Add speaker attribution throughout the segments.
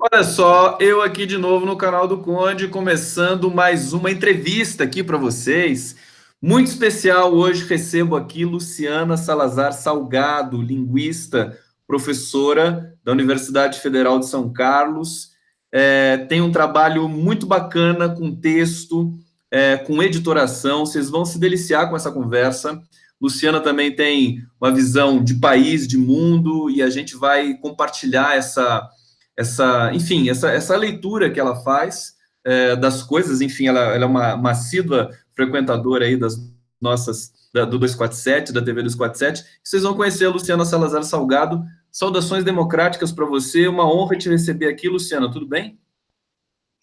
Speaker 1: Olha só, eu aqui de novo no canal do Conde, começando mais uma entrevista aqui para vocês. Muito especial, hoje recebo aqui Luciana Salazar Salgado, linguista, professora da Universidade Federal de São Carlos. Tem um trabalho muito bacana com texto, com editoração, vocês vão se deliciar com essa conversa. Luciana também tem uma visão de país, de mundo, e a gente vai compartilhar essa leitura que ela faz das coisas. Enfim, ela é uma assídua frequentadora aí do 247, da TV 247. Vocês vão conhecer a Luciana Salazar Salgado. Saudações democráticas para você, uma honra te receber aqui, Luciana, tudo bem?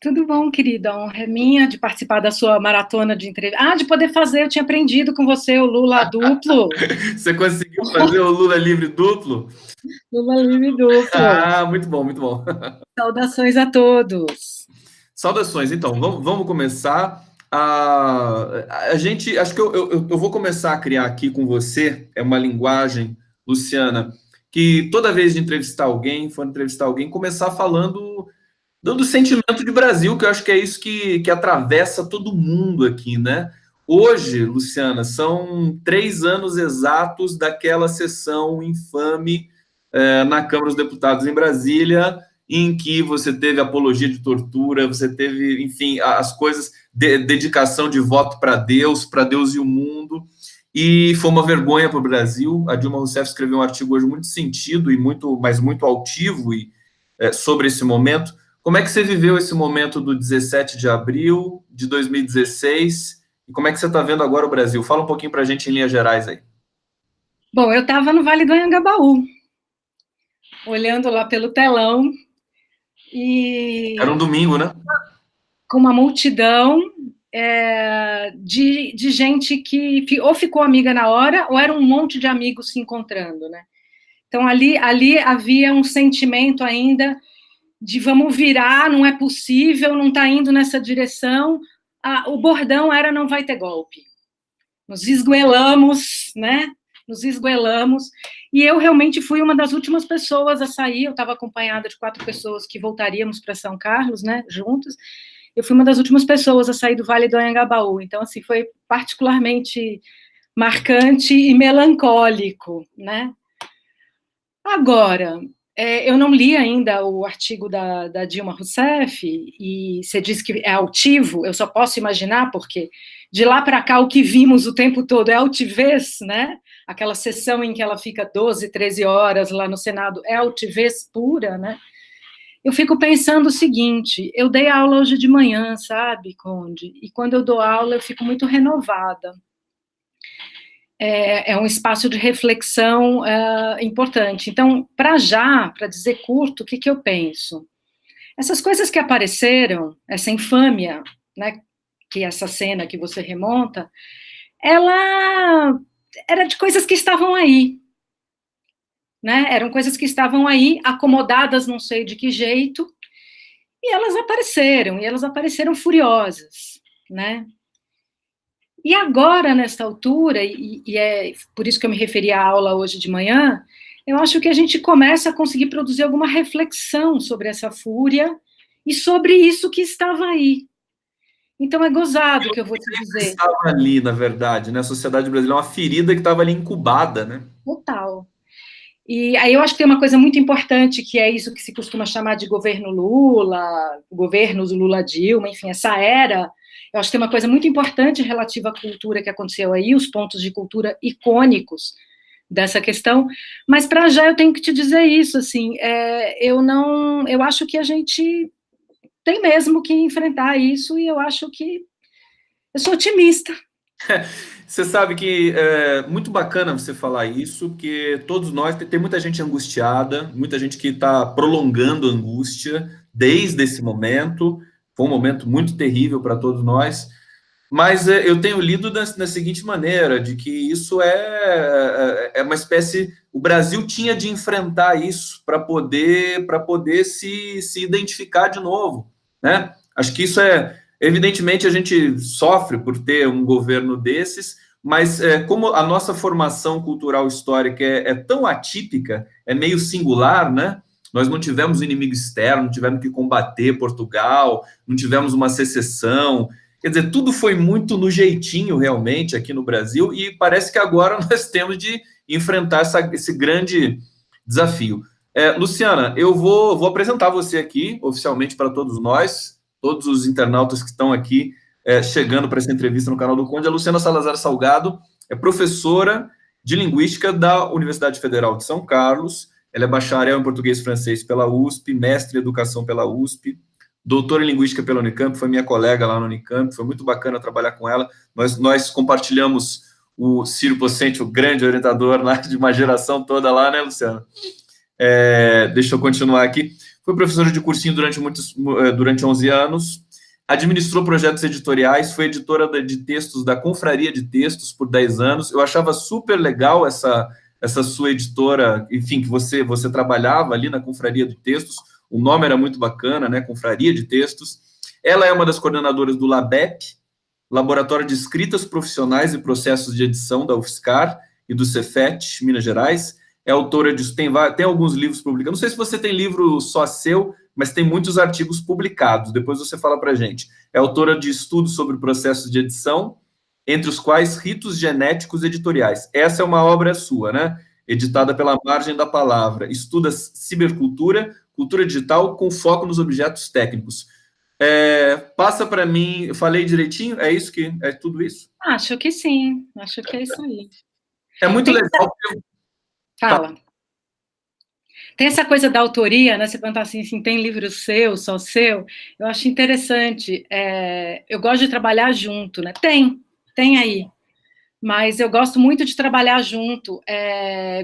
Speaker 2: Tudo bom, querida? A honra é minha de participar da sua maratona de entrevista. Ah, de poder fazer, eu tinha aprendido com você o Lula duplo.
Speaker 1: Você conseguiu fazer o Lula livre duplo?
Speaker 2: Lula livre duplo.
Speaker 1: Ah, muito bom, muito bom.
Speaker 2: Saudações a todos.
Speaker 1: Saudações, então, vamos começar. A gente, acho que eu vou começar a criar aqui com você, uma linguagem, Luciana, que toda vez de for entrevistar alguém, começar falando, dando sentimento de Brasil, que eu acho que é isso que atravessa todo mundo aqui, né? Hoje, Luciana, são 3 anos exatos daquela sessão infame na Câmara dos Deputados em Brasília, em que você teve apologia de tortura, você teve, enfim, as coisas, dedicação de voto para Deus e o mundo, e foi uma vergonha para o Brasil. A Dilma Rousseff escreveu um artigo hoje muito sentido, mas muito altivo sobre esse momento. Como é que você viveu esse momento do 17 de abril de 2016, e como é que você está vendo agora o Brasil? Fala um pouquinho para a gente em linhas gerais aí.
Speaker 2: Bom, eu estava no Vale do Anhangabaú, olhando lá pelo telão, e
Speaker 1: Era um domingo, né?
Speaker 2: com uma multidão de gente que ou ficou amiga na hora, ou era um monte de amigos se encontrando, né? Então, ali havia um sentimento ainda de vamos virar, não é possível, não está indo nessa direção. O bordão era não vai ter golpe. Nos esguelamos, né? Nos esguelamos. E eu realmente fui uma das últimas pessoas a sair. Eu estava acompanhada de 4 pessoas que voltaríamos para São Carlos, né? Juntas. Eu fui uma das últimas pessoas a sair do Vale do Anhangabaú. Então, assim, foi particularmente marcante e melancólico, né? Agora, eu não li ainda o artigo da Dilma Rousseff, e você disse que é altivo, eu só posso imaginar, porque de lá para cá o que vimos o tempo todo é altivez, né? Aquela sessão em que ela fica 12, 13 horas lá no Senado é altivez pura, né? Eu fico pensando o seguinte, eu dei aula hoje de manhã, sabe, Conde? E quando eu dou aula eu fico muito renovada. É um espaço de reflexão importante. Então, para dizer curto, o que eu penso? Essas coisas que apareceram, essa infâmia, né, que essa cena que você remonta, ela era de coisas que estavam aí, né? Eram coisas que estavam aí, acomodadas não sei de que jeito, e elas apareceram furiosas, né? E agora, nesta altura, e é por isso que eu me referi à aula hoje de manhã, eu acho que a gente começa a conseguir produzir alguma reflexão sobre essa fúria e sobre isso que estava aí. Então é gozado o que eu vou te dizer.
Speaker 1: Estava ali, na verdade, né? A sociedade brasileira é uma ferida que estava ali incubada, né?
Speaker 2: Total. E aí eu acho que tem uma coisa muito importante, que é isso que se costuma chamar de governo Lula, governos Lula-Dilma, enfim, essa era. Eu acho que tem uma coisa muito importante relativa à cultura que aconteceu aí, os pontos de cultura icônicos dessa questão, mas para já eu tenho que te dizer isso, assim, eu acho que a gente tem mesmo que enfrentar isso, e eu acho que eu sou otimista.
Speaker 1: Você sabe que é muito bacana você falar isso, porque todos nós, tem muita gente angustiada, muita gente que está prolongando a angústia desde esse momento. Foi um momento muito terrível para todos nós, mas eu tenho lido da seguinte maneira, de que isso é uma espécie. O Brasil tinha de enfrentar isso para poder se identificar de novo, né? Acho que isso evidentemente a gente sofre por ter um governo desses, mas como a nossa formação cultural histórica é tão atípica, é meio singular, né? nós não tivemos inimigo externo, não tivemos que combater Portugal, não tivemos uma secessão. Quer dizer, tudo foi muito no jeitinho, realmente, aqui no Brasil, e parece que agora nós temos de enfrentar esse grande desafio. Luciana, eu vou apresentar você aqui, oficialmente, para todos nós, todos os internautas que estão aqui chegando para essa entrevista no canal do Conde. A Luciana Salazar Salgado é professora de Linguística da Universidade Federal de São Carlos. Ela é bacharel em Português e Francês pela USP, mestre em Educação pela USP, doutora em Linguística pela Unicamp, foi minha colega lá na Unicamp, foi muito bacana trabalhar com ela. Nós compartilhamos o Ciro Pocente, o grande orientador lá de uma geração toda lá, né, Luciana? Deixa eu continuar aqui. Foi professora de cursinho durante 11 anos, administrou projetos editoriais, foi editora de textos da Confraria de Textos por 10 anos. Eu achava super legal essa sua editora, enfim, que você trabalhava ali na Confraria de Textos. O nome era muito bacana, né? Confraria de Textos. Ela é uma das coordenadoras do LABEP, Laboratório de Escritas Profissionais e Processos de Edição da UFSCar e do Cefet, Minas Gerais. É autora disso, tem alguns livros publicados. Não sei se você tem livro só seu, mas tem muitos artigos publicados. Depois você fala para a gente. É autora de estudos sobre processos de edição, entre os quais ritos genéticos editoriais. Essa é uma obra sua, né? Editada pela Margem da Palavra. Estuda cibercultura, cultura digital com foco nos objetos técnicos. Passa para mim, falei direitinho? É isso que é tudo isso?
Speaker 2: Acho que sim, acho que é isso aí.
Speaker 1: É muito legal.
Speaker 2: Fala. Tem essa coisa da autoria, né? Você perguntar assim, tem livro seu, só seu. Eu acho interessante. Eu gosto de trabalhar junto, né? Tem aí. Mas eu gosto muito de trabalhar junto.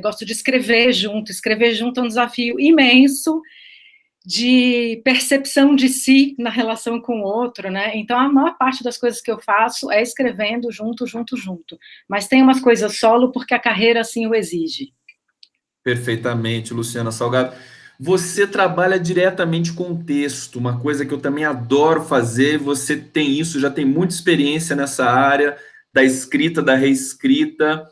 Speaker 2: Gosto de escrever junto. Escrever junto é um desafio imenso de percepção de si na relação com o outro, né? Então, a maior parte das coisas que eu faço é escrevendo junto. Mas tem umas coisas solo porque a carreira assim o exige.
Speaker 1: Perfeitamente, Luciana Salgado. Você trabalha diretamente com o texto, uma coisa que eu também adoro fazer. Você tem isso, já tem muita experiência nessa área da escrita, da reescrita,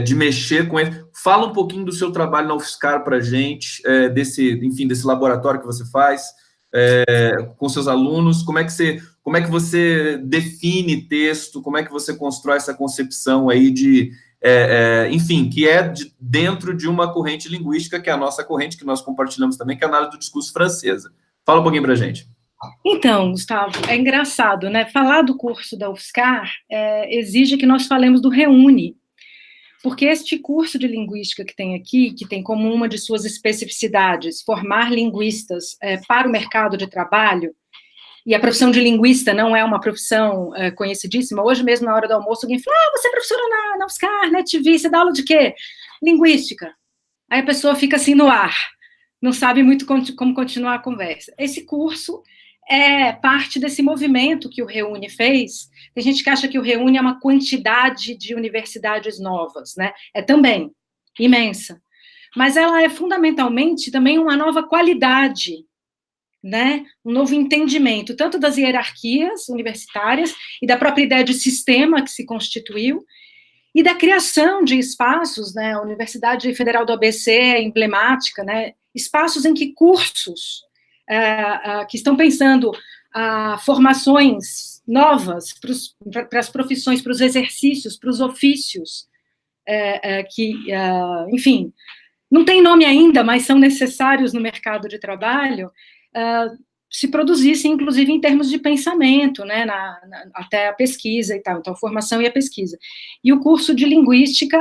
Speaker 1: de mexer com ele. Fala um pouquinho do seu trabalho na UFSCar para a gente, desse laboratório que você faz com seus alunos. Como é que você define texto? Como é que você constrói essa concepção aí enfim, que é dentro de uma corrente linguística, que é a nossa corrente, que nós compartilhamos também, que é a análise do discurso francesa. Fala um pouquinho para a gente.
Speaker 2: Então, Gustavo, é engraçado, né? Falar do curso da UFSCar exige que nós falemos do Reúne, porque este curso de linguística que tem aqui, que tem como uma de suas especificidades formar linguistas para o mercado de trabalho, e a profissão de linguista não é uma profissão conhecidíssima. Hoje mesmo, na hora do almoço, alguém falou, você é professora na UFSCar, na TV, você dá aula de quê? Linguística. Aí a pessoa fica assim no ar, não sabe muito como continuar a conversa. Esse curso é parte desse movimento que o Reúne fez. Tem gente que acha que o Reúne é uma quantidade de universidades novas, né? É também imensa. Mas ela é fundamentalmente também uma nova qualidade, né, um novo entendimento, tanto das hierarquias universitárias e da própria ideia de sistema que se constituiu, e da criação de espaços, né, a Universidade Federal do ABC é emblemática, né, espaços em que cursos que estão pensando formações novas para as profissões, para os exercícios, para os ofícios, enfim, não tem nome ainda, mas são necessários no mercado de trabalho, se produzissem, inclusive, em termos de pensamento, né, até a pesquisa e tal, então, a formação e a pesquisa. E o curso de linguística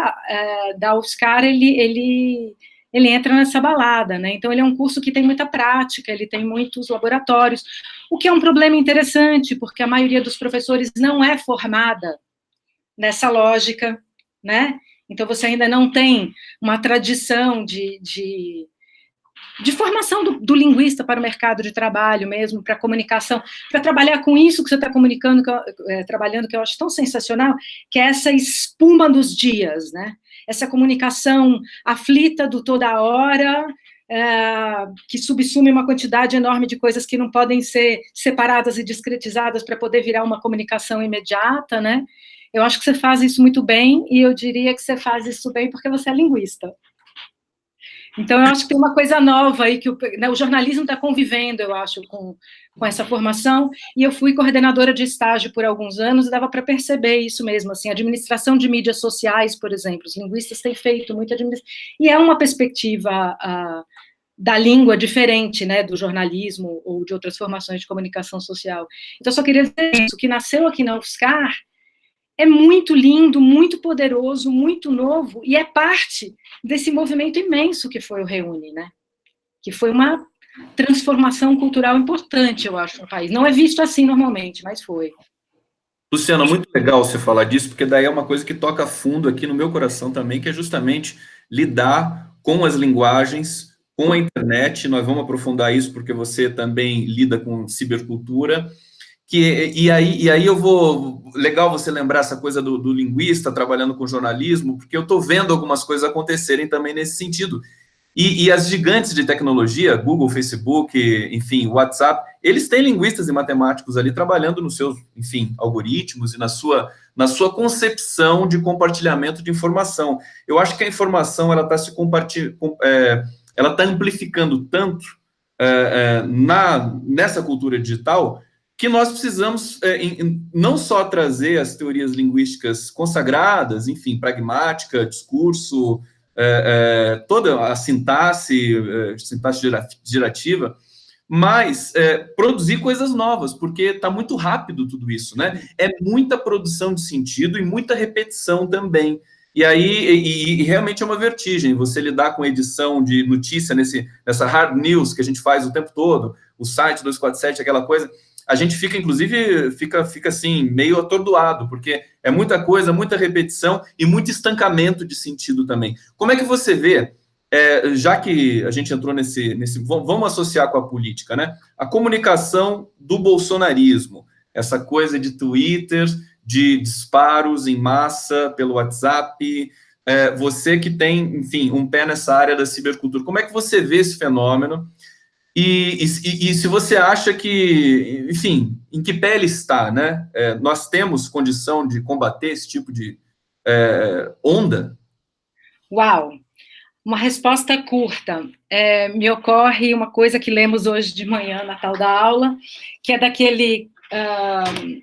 Speaker 2: da UFSCar, ele entra nessa balada, né, então ele é um curso que tem muita prática, ele tem muitos laboratórios, o que é um problema interessante, porque a maioria dos professores não é formada nessa lógica, né, então você ainda não tem uma tradição de formação do linguista para o mercado de trabalho mesmo, para a comunicação, para trabalhar com isso que você está trabalhando, que eu acho tão sensacional, que é essa espuma dos dias, né? Essa comunicação aflita do toda hora, que subsume uma quantidade enorme de coisas que não podem ser separadas e discretizadas para poder virar uma comunicação imediata, né? Eu acho que você faz isso muito bem, e eu diria que você faz isso bem porque você é linguista. Então, eu acho que tem uma coisa nova aí, que né, o jornalismo está convivendo, eu acho, com essa formação, e eu fui coordenadora de estágio por alguns anos, e dava para perceber isso mesmo, assim, administração de mídias sociais, por exemplo, os linguistas têm feito muita administração, e é uma perspectiva da língua diferente, né, do jornalismo ou de outras formações de comunicação social. Então, eu só queria dizer isso, que nasceu aqui na UFSCar, é muito lindo, muito poderoso, muito novo, e é parte desse movimento imenso que foi o Reúne, né? Que foi uma transformação cultural importante, eu acho, no país. Não é visto assim normalmente, mas foi.
Speaker 1: Luciana, muito legal você falar disso, porque daí é uma coisa que toca fundo aqui no meu coração também, que é justamente lidar com as linguagens, com a internet. Nós vamos aprofundar isso, porque você também lida com cibercultura. E aí eu vou. Legal você lembrar essa coisa do linguista trabalhando com jornalismo, porque eu estou vendo algumas coisas acontecerem também nesse sentido. E as gigantes de tecnologia, Google, Facebook, enfim, WhatsApp, eles têm linguistas e matemáticos ali trabalhando nos seus, enfim, algoritmos e na sua concepção de compartilhamento de informação. Eu acho que a informação ela está ela está amplificando tanto nessa cultura digital que nós precisamos não só trazer as teorias linguísticas consagradas, enfim, pragmática, discurso, toda a sintaxe gerativa, mas produzir coisas novas, porque está muito rápido tudo isso, né? É muita produção de sentido e muita repetição também. E aí, realmente é uma vertigem você lidar com edição de notícia nessa hard news que a gente faz o tempo todo, o site 247, aquela coisa. A gente fica, inclusive, fica assim, meio atordoado, porque é muita coisa, muita repetição e muito estancamento de sentido também. Como é que você vê, já que a gente entrou vamos associar com a política, né? A comunicação do bolsonarismo, essa coisa de Twitter, de disparos em massa pelo WhatsApp, você que tem, enfim, um pé nessa área da cibercultura, como é que você vê esse fenômeno? E se você acha que, enfim, em que pé ele está, né? Nós temos condição de combater esse tipo de onda?
Speaker 2: Uau! Uma resposta curta. Me ocorre uma coisa que lemos hoje de manhã na tal da aula, que é daquele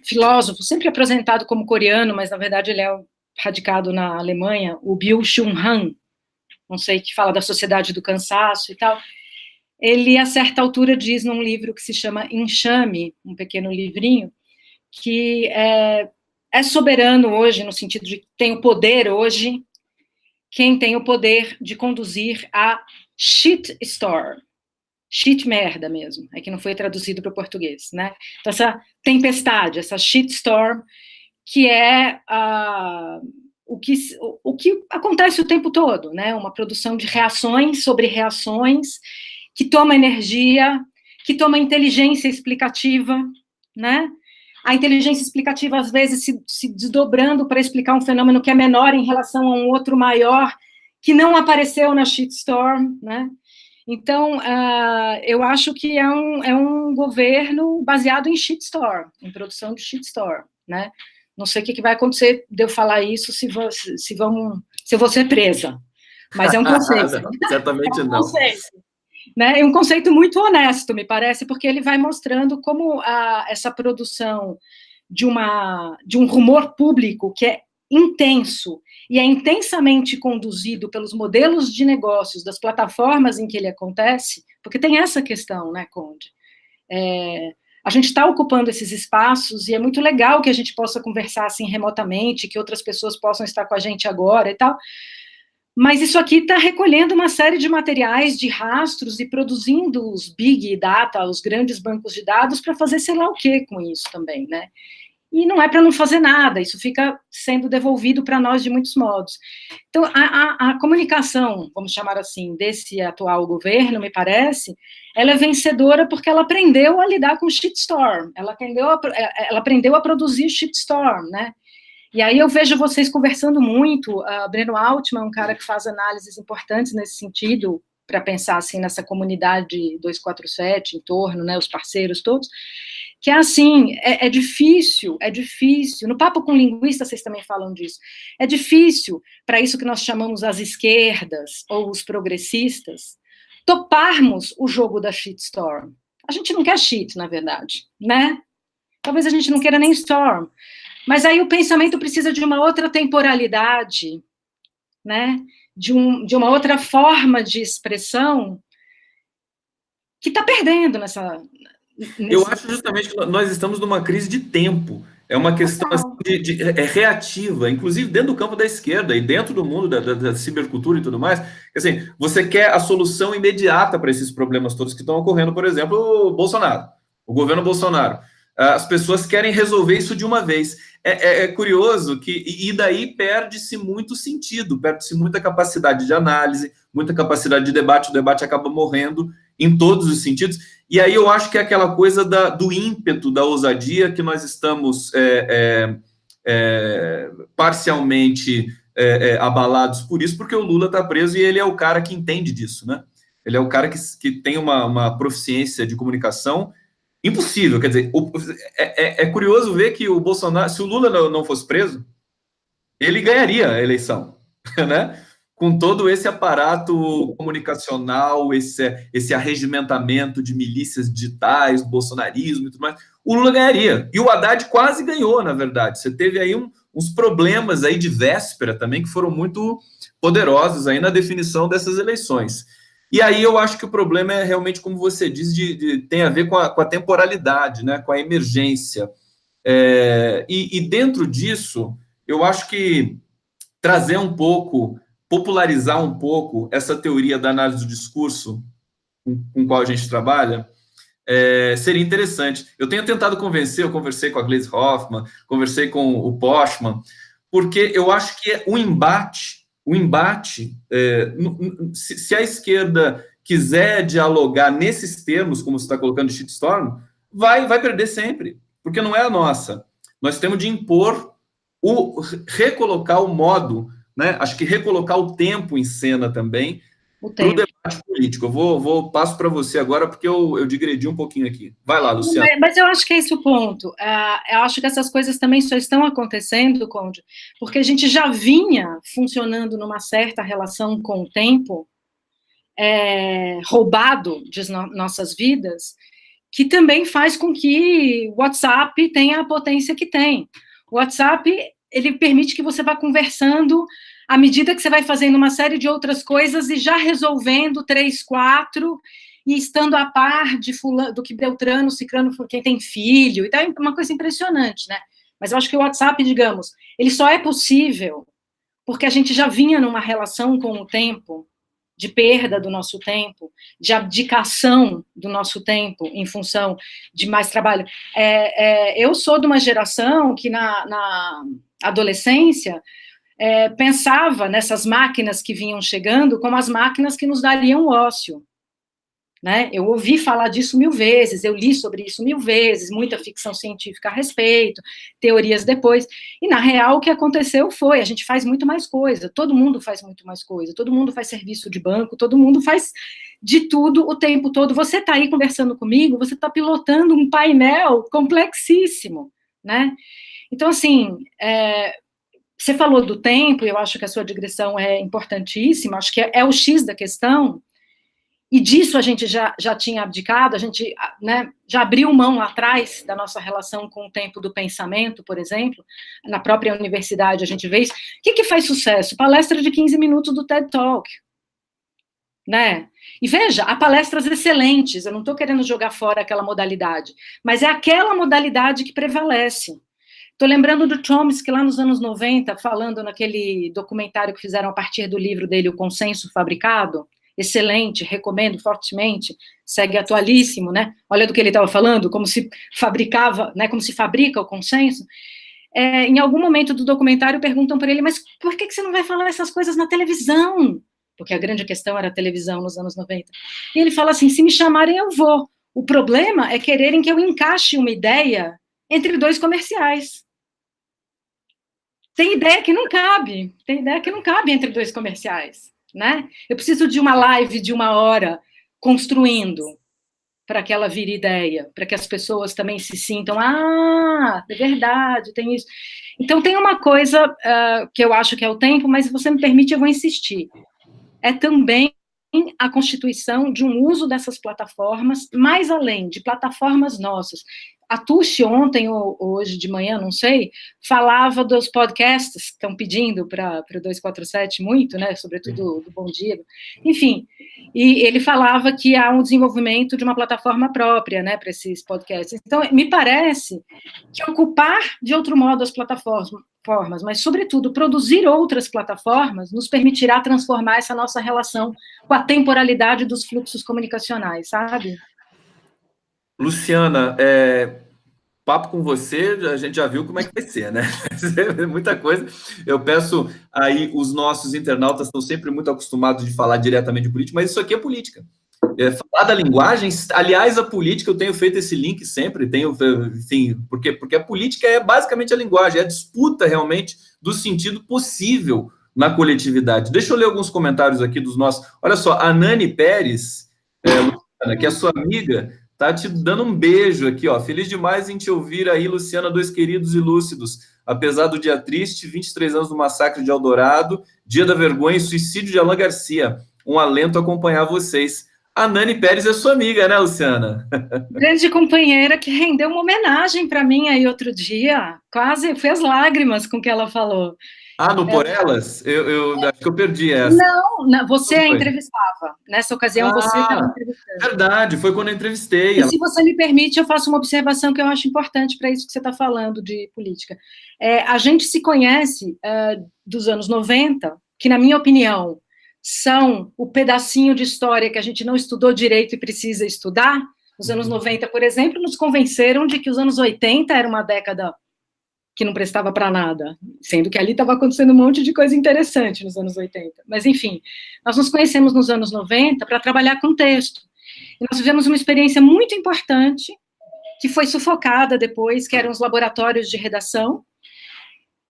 Speaker 2: filósofo, sempre apresentado como coreano, mas na verdade ele é radicado na Alemanha, o Byung-Chul Han, não sei, que fala da sociedade do cansaço e tal. Ele, a certa altura, diz num livro que se chama Enxame, um pequeno livrinho, que é soberano hoje, no sentido de que tem o poder hoje, quem tem o poder de conduzir a shit storm. Shit merda mesmo, é que não foi traduzido para o português, né? Então, essa tempestade, essa shit storm, que é o que acontece o tempo todo, né? Uma produção de reações sobre reações, que toma energia, que toma inteligência explicativa, né? A inteligência explicativa, às vezes, se desdobrando para explicar um fenômeno que é menor em relação a um outro maior, que não apareceu na shitstorm, né? Então, eu acho que é um governo baseado em shitstorm, em produção de shitstorm, né? Não sei o que vai acontecer de eu falar isso, se eu vou ser presa, mas é um conceito.
Speaker 1: Não, certamente
Speaker 2: é um
Speaker 1: não.
Speaker 2: Conceito. Né? É um conceito muito honesto, me parece, porque ele vai mostrando como essa produção de um rumor público que é intenso e é intensamente conduzido pelos modelos de negócios das plataformas em que ele acontece, porque tem essa questão, né, Conde? A gente está ocupando esses espaços e é muito legal que a gente possa conversar assim remotamente, que outras pessoas possam estar com a gente agora e tal, mas isso aqui está recolhendo uma série de materiais, de rastros e produzindo os big data, os grandes bancos de dados para fazer sei lá o que com isso também, né? E não é para não fazer nada, isso fica sendo devolvido para nós de muitos modos. Então, a comunicação, vamos chamar assim, desse atual governo, me parece, ela é vencedora porque ela aprendeu a lidar com shitstorm, ela aprendeu a produzir shitstorm, né? E aí eu vejo vocês conversando muito, Breno Altman é um cara que faz análises importantes nesse sentido, para pensar assim nessa comunidade 247, em torno, né, os parceiros todos, que é assim, é difícil, no Papo com Linguista vocês também falam disso, é difícil para isso que nós chamamos as esquerdas, ou os progressistas, toparmos o jogo da shitstorm. A gente não quer shit, na verdade, né? Talvez a gente não queira nem storm, mas aí o pensamento precisa de uma outra temporalidade, né? De uma outra forma de expressão que está perdendo
Speaker 1: Eu acho justamente que nós estamos numa crise de tempo. É uma questão assim, reativa, inclusive dentro do campo da esquerda e dentro do mundo da cibercultura e tudo mais. Assim, você quer a solução imediata para esses problemas todos que estão ocorrendo, por exemplo, o Bolsonaro, o governo Bolsonaro. As pessoas querem resolver isso de uma vez. É curioso que, e daí perde-se muito sentido, perde-se muita capacidade de análise, muita capacidade de debate, o debate acaba morrendo em todos os sentidos. E aí eu acho que é aquela coisa do ímpeto, da ousadia que nós estamos parcialmente abalados por isso, porque o Lula está preso e ele é o cara que entende disso, né? Ele é o cara que tem uma proficiência de comunicação impossível. Quer dizer, é curioso ver que o Bolsonaro, se o Lula não fosse preso, ele ganharia a eleição, né? Com todo esse aparato comunicacional, esse arregimentamento de milícias digitais, bolsonarismo e tudo mais, o Lula ganharia. E o Haddad quase ganhou, na verdade. Você teve aí uns problemas aí de véspera também, que foram muito poderosos aí na definição dessas eleições. E aí eu acho que o problema é realmente, como você diz, tem a ver com a temporalidade, né, com a emergência. E dentro disso, eu acho que trazer um pouco, popularizar um pouco essa teoria da análise do discurso com qual a gente trabalha, seria interessante. Eu tenho tentado convencer, eu conversei com a Gleisi Hoffmann, conversei com o Postman, porque eu acho que o embate, se a esquerda quiser dialogar nesses termos, como você está colocando de shitstorm, vai perder sempre, porque não é a nossa. Nós temos de impor, recolocar o modo, né? Acho que recolocar o tempo em cena também, para o debate político. Eu passo para você agora, porque eu digredi um pouquinho aqui. Vai lá, Luciana.
Speaker 2: Mas eu acho que é esse o ponto. Eu acho que essas coisas também só estão acontecendo, Conde, porque a gente já vinha funcionando numa certa relação com o tempo, roubado de nossas vidas, que também faz com que o WhatsApp tenha a potência que tem. O WhatsApp, ele permite que você vá conversando à medida que você vai fazendo uma série de outras coisas e já resolvendo 3, 4, e estando a par do que Beltrano, Cicrano, quem tem filho, então é uma coisa impressionante, né? Mas eu acho que o WhatsApp, digamos, ele só é possível porque a gente já vinha numa relação com o tempo, de perda do nosso tempo, de abdicação do nosso tempo em função de mais trabalho. Eu sou de uma geração que na adolescência pensava nessas máquinas que vinham chegando como as máquinas que nos dariam ócio. Né? Eu ouvi falar disso 1000 vezes, eu li sobre isso 1000 vezes, muita ficção científica a respeito, teorias depois, e na real o que aconteceu foi, a gente faz muito mais coisa, todo mundo faz muito mais coisa, todo mundo faz serviço de banco, todo mundo faz de tudo o tempo todo. Você está aí conversando comigo, você está pilotando um painel complexíssimo, né? Então, assim, você falou do tempo, eu acho que a sua digressão é importantíssima, acho que é o X da questão. E disso a gente já tinha abdicado, a gente, né, já abriu mão lá atrás da nossa relação com o tempo do pensamento, por exemplo. Na própria universidade a gente vê isso. O que faz sucesso? Palestra de 15 minutos do TED Talk. Né? E veja, há palestras excelentes, eu não estou querendo jogar fora aquela modalidade, mas é aquela modalidade que prevalece. Estou lembrando do Chomsky lá nos anos 90, falando naquele documentário que fizeram a partir do livro dele, O Consenso Fabricado. Excelente, recomendo fortemente, segue atualíssimo, né? Olha do que ele estava falando, como se fabricava, né? Como se fabrica o consenso. Em algum momento do documentário perguntam para ele, mas por que você não vai falar essas coisas na televisão? Porque a grande questão era a televisão nos anos 90. E ele fala assim, se me chamarem eu vou. O problema é quererem que eu encaixe uma ideia entre 2 comerciais. Tem ideia que não cabe entre 2 comerciais. Né? Eu preciso de uma live de 1 hora construindo. para que ela vire ideia, para que as pessoas também se sintam, é verdade, tem isso. Então, tem uma coisa que eu acho que é o tempo, mas se você me permite, eu vou insistir. É também a constituição de um uso dessas plataformas, mais além de plataformas nossas. A Tuxi ontem, ou hoje de manhã, não sei, falava dos podcasts que estão pedindo para o 247 muito, né, sobretudo do Bom Dia. Enfim, e ele falava que há um desenvolvimento de uma plataforma própria, né, para esses podcasts. Então, me parece que ocupar de outro modo as plataformas, mas, sobretudo, produzir outras plataformas nos permitirá transformar essa nossa relação com a temporalidade dos fluxos comunicacionais, sabe?
Speaker 1: Luciana, papo com você, a gente já viu como é que vai ser, né? Muita coisa. Eu peço aí, os nossos internautas estão sempre muito acostumados de falar diretamente de política, mas isso aqui é política. Falar da linguagem, aliás, a política, eu tenho feito esse link sempre, enfim, porque a política é basicamente a linguagem, é a disputa realmente do sentido possível na coletividade. Deixa eu ler alguns comentários aqui dos nossos. Olha só, a Nani Pérez, Luciana, que é sua amiga, tá te dando um beijo aqui, ó. Feliz demais em te ouvir aí, Luciana, dois queridos e lúcidos. Apesar do dia triste, 23 anos do massacre de Eldorado, dia da vergonha e suicídio de Alan Garcia. Um alento a acompanhar vocês. A Nani Pérez é sua amiga, né, Luciana?
Speaker 2: Grande companheira que rendeu uma homenagem para mim aí outro dia. Quase foi as lágrimas com que ela falou.
Speaker 1: No Por Elas? Eu acho que eu perdi essa.
Speaker 2: Não, você a entrevistava. Nessa ocasião, você estava entrevistando.
Speaker 1: Verdade, foi quando eu entrevistei.
Speaker 2: E se você me permite, eu faço uma observação que eu acho importante para isso que você está falando de política. A gente se conhece dos anos 90, que, na minha opinião, são o pedacinho de história que a gente não estudou direito e precisa estudar. Os anos 90, por exemplo, nos convenceram de que os anos 80 era uma década que não prestava para nada, sendo que ali estava acontecendo um monte de coisa interessante nos anos 80. Mas, enfim, nós nos conhecemos nos anos 90 para trabalhar com texto. E nós vivemos uma experiência muito importante, que foi sufocada depois, que eram os laboratórios de redação,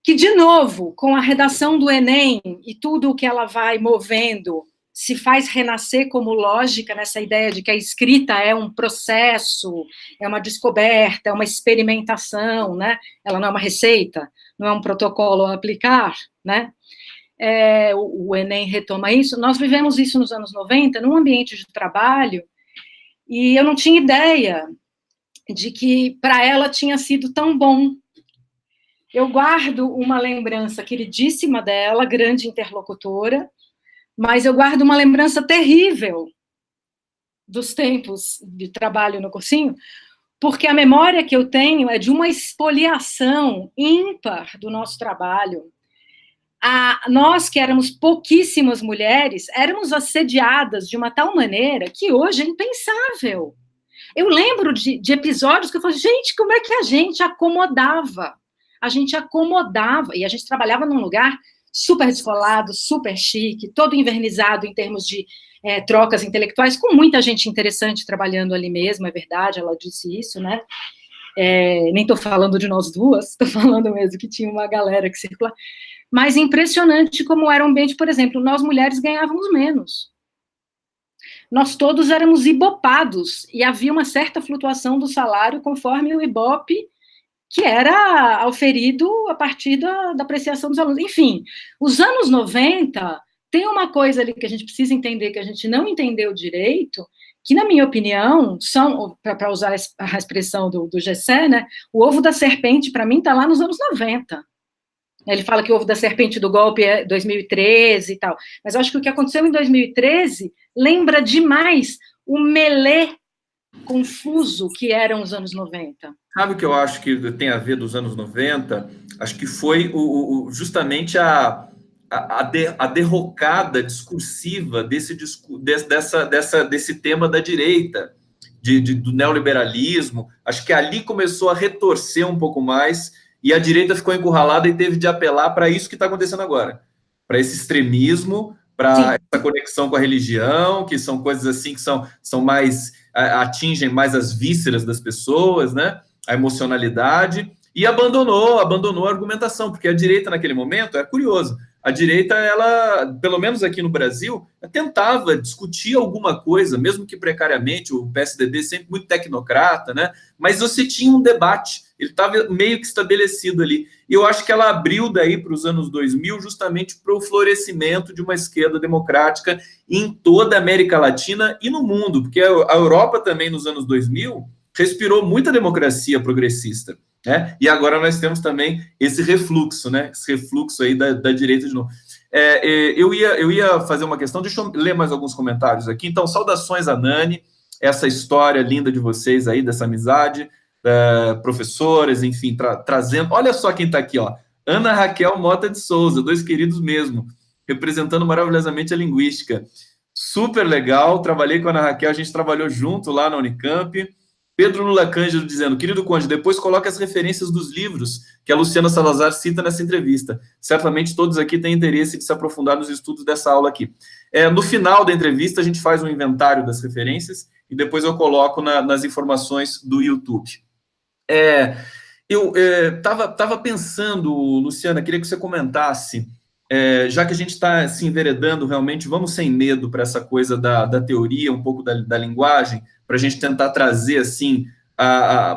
Speaker 2: que, de novo, com a redação do Enem e tudo o que ela vai movendo, se faz renascer como lógica nessa ideia de que a escrita é um processo, é uma descoberta, é uma experimentação, né? Ela não é uma receita, não é um protocolo a aplicar, né? O Enem retoma isso. Nós vivemos isso nos anos 90, num ambiente de trabalho, e eu não tinha ideia de que para ela tinha sido tão bom. Eu guardo uma lembrança queridíssima dela, grande interlocutora, mas eu guardo uma lembrança terrível dos tempos de trabalho no cursinho, porque a memória que eu tenho é de uma expoliação ímpar do nosso trabalho. Nós, que éramos pouquíssimas mulheres, éramos assediadas de uma tal maneira que hoje é impensável. Eu lembro de episódios que eu falei, gente, como é que a gente acomodava? A gente acomodava, e a gente trabalhava num lugar super descolado, super chique, todo invernizado em termos de trocas intelectuais, com muita gente interessante trabalhando ali mesmo, é verdade, ela disse isso, né? Nem estou falando de nós duas, estou falando mesmo que tinha uma galera que circula. Mas impressionante como era o ambiente, por exemplo, nós mulheres ganhávamos menos. Nós todos éramos ibopados, e havia uma certa flutuação do salário conforme o ibope que era auferido a partir da apreciação dos alunos. Enfim, os anos 90 tem uma coisa ali que a gente precisa entender, que a gente não entendeu direito, que, na minha opinião, são, para usar a expressão do Gessé, né, o ovo da serpente, para mim, está lá nos anos 90. Ele fala que o ovo da serpente do golpe é 2013 e tal, mas eu acho que o que aconteceu em 2013 lembra demais o melê confuso que eram os anos 90.
Speaker 1: Sabe o que eu acho que tem a ver dos anos 90? Acho que foi justamente a derrocada discursiva desse tema da direita, do neoliberalismo. Acho que ali começou a retorcer um pouco mais e a direita ficou encurralada e teve de apelar para isso que está acontecendo agora, para esse extremismo, para essa conexão com a religião, que são coisas assim que são mais, atingem mais as vísceras das pessoas, né? A emocionalidade, e abandonou a argumentação, porque a direita naquele momento, é curioso, a direita, ela, pelo menos aqui no Brasil, tentava discutir alguma coisa, mesmo que precariamente, o PSDB sempre muito tecnocrata, né? Mas você tinha um debate, ele estava meio que estabelecido ali. E eu acho que ela abriu daí para os anos 2000 justamente para o florescimento de uma esquerda democrática em toda a América Latina e no mundo, porque a Europa também nos anos 2000 respirou muita democracia progressista, né? E agora nós temos também esse refluxo, né? Esse refluxo aí da direita de novo. Eu ia fazer uma questão, deixa eu ler mais alguns comentários aqui. Então, saudações a Nani, essa história linda de vocês aí, dessa amizade, professoras, enfim, trazendo. Olha só quem está aqui, ó. Ana Raquel Mota de Souza, dois queridos mesmo, representando maravilhosamente a linguística. Super legal, trabalhei com a Ana Raquel, a gente trabalhou junto lá na Unicamp. Pedro Lula Cândido dizendo, querido Conde, depois coloque as referências dos livros que a Luciana Salazar cita nessa entrevista. Certamente todos aqui têm interesse de se aprofundar nos estudos dessa aula aqui. No final da entrevista, a gente faz um inventário das referências e depois eu coloco nas informações do YouTube. Eu estava pensando, Luciana, queria que você comentasse, já que a gente está se enveredando realmente, vamos sem medo para essa coisa da teoria, um pouco da linguagem, para a gente tentar trazer assim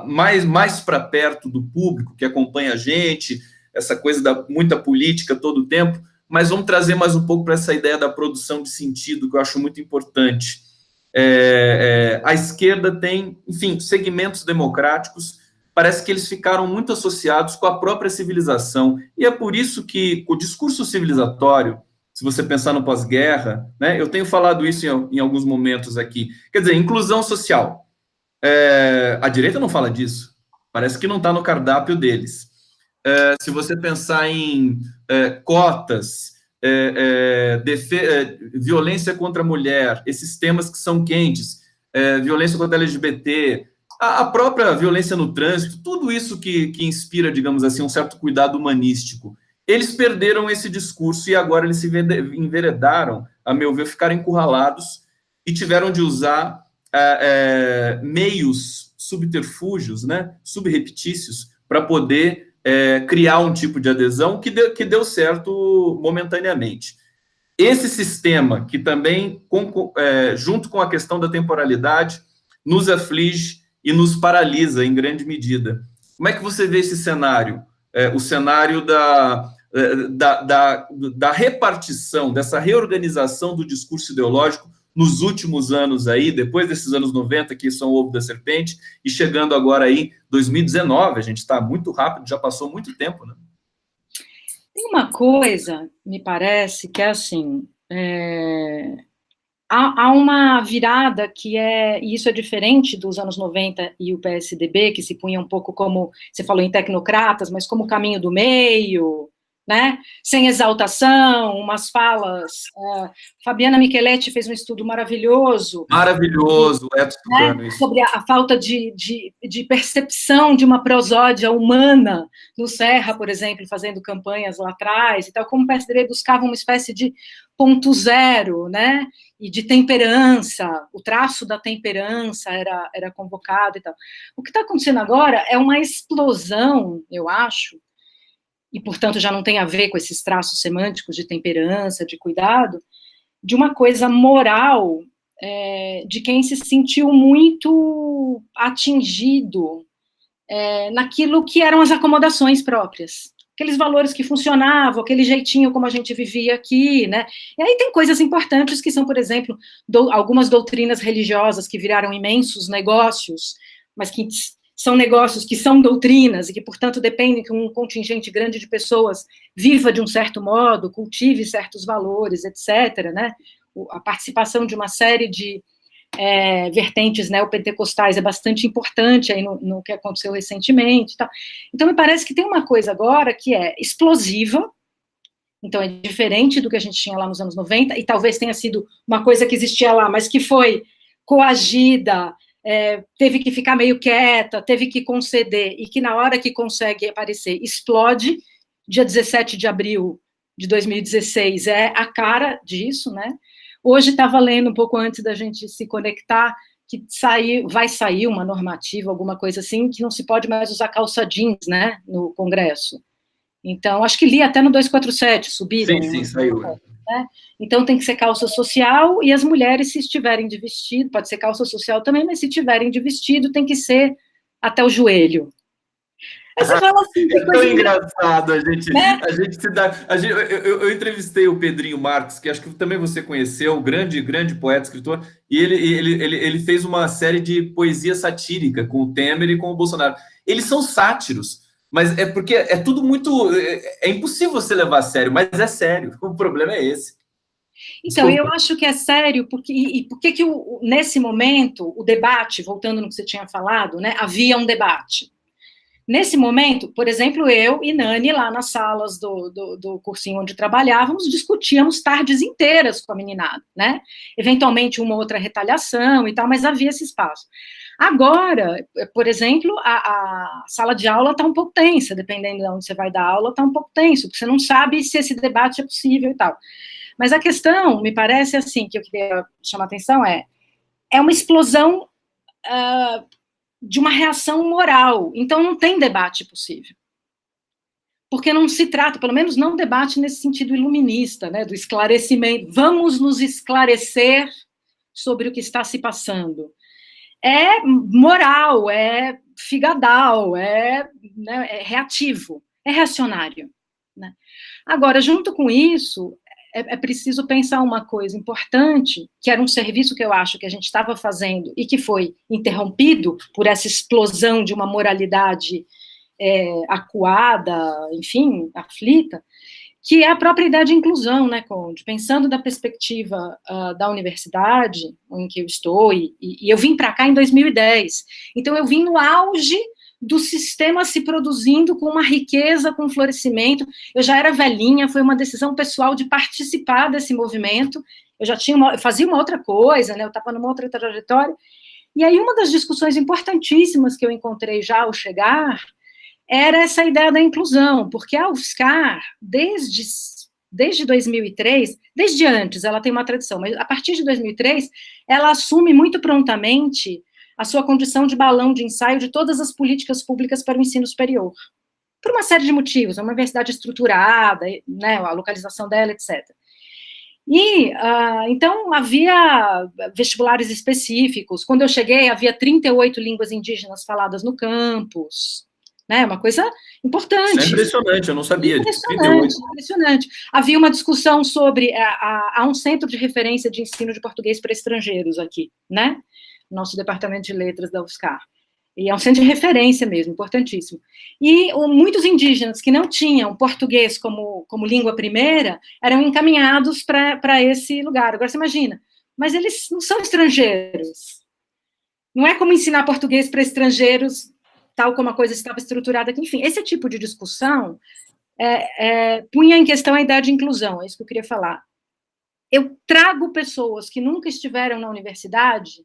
Speaker 1: mais para perto do público que acompanha a gente, essa coisa da muita política todo o tempo, mas vamos trazer mais um pouco para essa ideia da produção de sentido, que eu acho muito importante. A esquerda tem, enfim, segmentos democráticos, parece que eles ficaram muito associados com a própria civilização, e é por isso que o discurso civilizatório, se você pensar no pós-guerra, né, eu tenho falado isso em alguns momentos aqui, quer dizer, inclusão social. A direita não fala disso, parece que não está no cardápio deles. Se você pensar em cotas, violência contra a mulher, esses temas que são quentes, violência contra a LGBT, a própria violência no trânsito, tudo isso que inspira, digamos assim, um certo cuidado humanístico. Eles perderam esse discurso e agora eles se enveredaram, a meu ver, ficaram encurralados e tiveram de usar meios subterfúgios, né, subreptícios, para poder criar um tipo de adesão que deu certo momentaneamente. Esse sistema, que também, junto com a questão da temporalidade, nos aflige e nos paralisa em grande medida. Como é que você vê esse cenário? O cenário da repartição, dessa reorganização do discurso ideológico nos últimos anos aí, depois desses anos 90, que são o ovo da serpente, e chegando agora aí, 2019, a gente está muito rápido, já passou muito tempo, né?
Speaker 2: Tem uma coisa, me parece, que é assim, há uma virada que e isso é diferente dos anos 90 e o PSDB, que se punha um pouco como, você falou em tecnocratas, mas como caminho do meio, né? Sem exaltação, umas falas. Fabiana Micheletti fez um estudo maravilhoso.
Speaker 1: Maravilhoso,
Speaker 2: né, sobre a falta de percepção de uma prosódia humana no Serra, por exemplo, fazendo campanhas lá atrás, e tal, como o PSDB buscava uma espécie de ponto zero, né, e de temperança, o traço da temperança era convocado e tal. O que está acontecendo agora é uma explosão, eu acho, e, portanto, já não tem a ver com esses traços semânticos de temperança, de cuidado, de uma coisa moral de quem se sentiu muito atingido naquilo que eram as acomodações próprias. Aqueles valores que funcionavam, aquele jeitinho como a gente vivia aqui, né? E aí tem coisas importantes que são, por exemplo, algumas doutrinas religiosas que viraram imensos negócios, mas que são negócios que são doutrinas e que, portanto, dependem que um contingente grande de pessoas viva de um certo modo, cultive certos valores, etc., né? A participação de uma série de vertentes neopentecostais é bastante importante aí no que aconteceu recentemente. Tá? Então, me parece que tem uma coisa agora que é explosiva, então é diferente do que a gente tinha lá nos anos 90, e talvez tenha sido uma coisa que existia lá, mas que foi coagida, teve que ficar meio quieta, teve que conceder, e que na hora que consegue aparecer, explode. Dia 17 de abril de 2016 é a cara disso, né? Hoje estava lendo um pouco antes da gente se conectar que vai sair uma normativa, alguma coisa assim, que não se pode mais usar calça jeans, né, no Congresso. Então, acho que li até no 247, subiram.
Speaker 1: Sim, saiu.
Speaker 2: Né? Então, tem que ser calça social, e as mulheres, se estiverem de vestido, pode ser calça social também, mas se estiverem de vestido, tem que ser até o joelho. Aí você fala assim,
Speaker 1: é tão engraçado, a gente se dá. Eu entrevistei o Pedrinho Marques, que acho que também você conheceu, grande poeta, escritor, e ele fez uma série de poesia satírica com o Temer e com o Bolsonaro. Eles são sátiros, mas é porque é tudo muito. É impossível você levar a sério, mas é sério. O problema é esse.
Speaker 2: Então, eu acho que é sério, porque nesse momento, o debate, voltando no que você tinha falado, né, havia um debate. Nesse momento, por exemplo, eu e Nani, lá nas salas do cursinho onde trabalhávamos, discutíamos tardes inteiras com a meninada, né? Eventualmente, uma outra retaliação e tal, mas havia esse espaço. Agora, por exemplo, a sala de aula está um pouco tensa, dependendo de onde você vai dar aula, está um pouco tenso, porque você não sabe se esse debate é possível e tal. Mas a questão, me parece assim, que eu queria chamar a atenção é uma explosão de uma reação moral. Então, não tem debate possível. Porque não se trata, pelo menos não debate nesse sentido iluminista, né, do esclarecimento. Vamos nos esclarecer sobre o que está se passando. É moral, é figadal, né, é reativo, é reacionário. Né? Agora, junto com isso, é preciso pensar uma coisa importante, que era um serviço que eu acho que a gente estava fazendo e que foi interrompido por essa explosão de uma moralidade acuada, enfim, aflita, que é a própria ideia de inclusão, né, Conde? Pensando da perspectiva da universidade, em que eu estou, e eu vim para cá em 2010, então eu vim no auge do sistema se produzindo com uma riqueza, com um florescimento. Eu já era velhinha, foi uma decisão pessoal de participar desse movimento. Eu já eu fazia uma outra coisa, né? Eu estava numa outra trajetória. E aí uma das discussões importantíssimas que eu encontrei já ao chegar era essa ideia da inclusão, porque a UFSCar, desde 2003, desde antes, ela tem uma tradição, mas a partir de 2003, ela assume muito prontamente a sua condição de balão de ensaio de todas as políticas públicas para o ensino superior. Por uma série de motivos, é uma universidade estruturada, né, a localização dela, etc. E, então, havia vestibulares específicos. Quando eu cheguei, havia 38 línguas indígenas faladas no campus, né, uma coisa importante.
Speaker 1: Isso é impressionante, eu não sabia.
Speaker 2: Impressionante. Havia uma discussão sobre, há um centro de referência de ensino de português para estrangeiros aqui, né, nosso departamento de letras da UFSCar. E é um centro de referência mesmo, importantíssimo. E muitos indígenas que não tinham português como língua primeira eram encaminhados para esse lugar. Agora, você imagina, mas eles não são estrangeiros. Não é como ensinar português para estrangeiros, tal como a coisa estava estruturada aqui. Enfim, esse tipo de discussão punha em questão a ideia de inclusão, é isso que eu queria falar. Eu trago pessoas que nunca estiveram na universidade,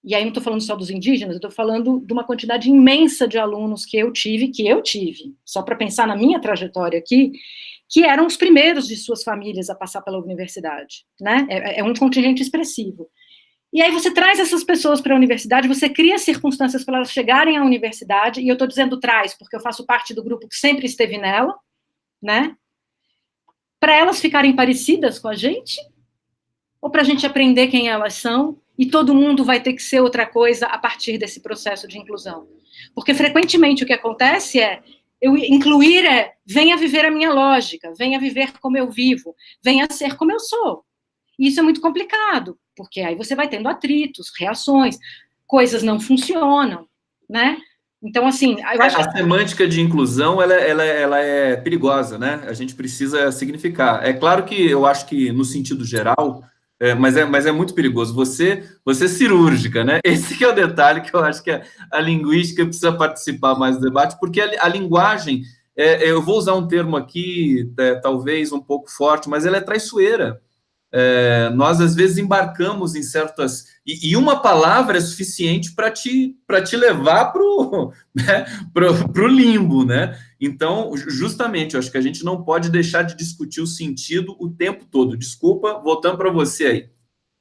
Speaker 2: e aí não estou falando só dos indígenas, eu estou falando de uma quantidade imensa de alunos que eu tive, só para pensar na minha trajetória aqui, que eram os primeiros de suas famílias a passar pela universidade, né? É um contingente expressivo. E aí você traz essas pessoas para a universidade, você cria circunstâncias para elas chegarem à universidade, e eu estou dizendo traz, porque eu faço parte do grupo que sempre esteve nela, né? Para elas ficarem parecidas com a gente, ou para a gente aprender quem elas são, e todo mundo vai ter que ser outra coisa a partir desse processo de inclusão. Porque, frequentemente, o que acontece incluir venha viver a minha lógica, venha viver como eu vivo, venha ser como eu sou. E isso é muito complicado, porque aí você vai tendo atritos, reações, coisas não funcionam, né? Então, assim... eu acho
Speaker 1: a semântica de inclusão, ela é perigosa, né? A gente precisa significar. É claro que eu acho que, no sentido geral... mas é muito perigoso. Você é cirúrgica, né? Esse que é o detalhe que eu acho que a linguística precisa participar mais do debate, porque a linguagem, eu vou usar um termo aqui, talvez um pouco forte, mas ela é traiçoeira. Nós, às vezes, embarcamos em certas... E uma palavra é suficiente para te levar para o limbo, né? Então, justamente, eu acho que a gente não pode deixar de discutir o sentido o tempo todo. Desculpa, voltando para você aí.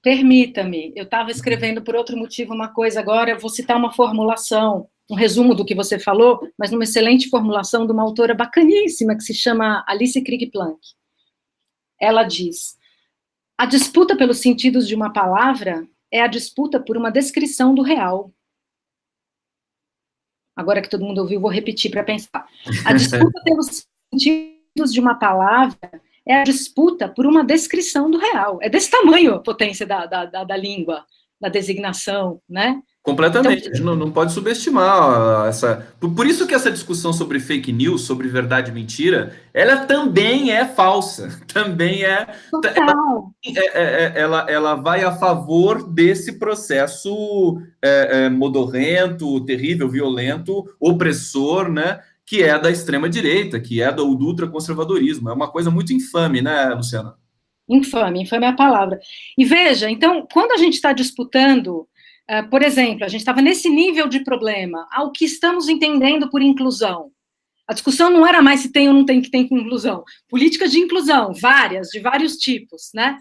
Speaker 2: Permita-me, eu estava escrevendo por outro motivo uma coisa agora, eu vou citar uma formulação, um resumo do que você falou, mas numa excelente formulação de uma autora bacaníssima que se chama Alice Krieg Plank. Ela diz: a disputa pelos sentidos de uma palavra é a disputa por uma descrição do real. Agora que todo mundo ouviu, vou repetir para pensar. A disputa pelos sentidos de uma palavra é a disputa por uma descrição do real. É desse tamanho a potência da língua, da designação, né?
Speaker 1: Completamente,
Speaker 2: Então,
Speaker 1: a gente não pode subestimar essa. Por isso que essa discussão sobre fake news, sobre verdade e mentira, ela também é falsa, também é.
Speaker 2: total.
Speaker 1: Ela vai a favor desse processo modorrento, terrível, violento, opressor, né? Que é da extrema-direita, que é do ultraconservadorismo. É uma coisa muito infame, né, Luciana?
Speaker 2: Infame, infame é a palavra. E veja, então, quando a gente está disputando, por exemplo, a gente estava nesse nível de problema, ao que estamos entendendo por inclusão. A discussão não era mais se tem ou não tem que ter inclusão. Políticas de inclusão, várias, de vários tipos, né?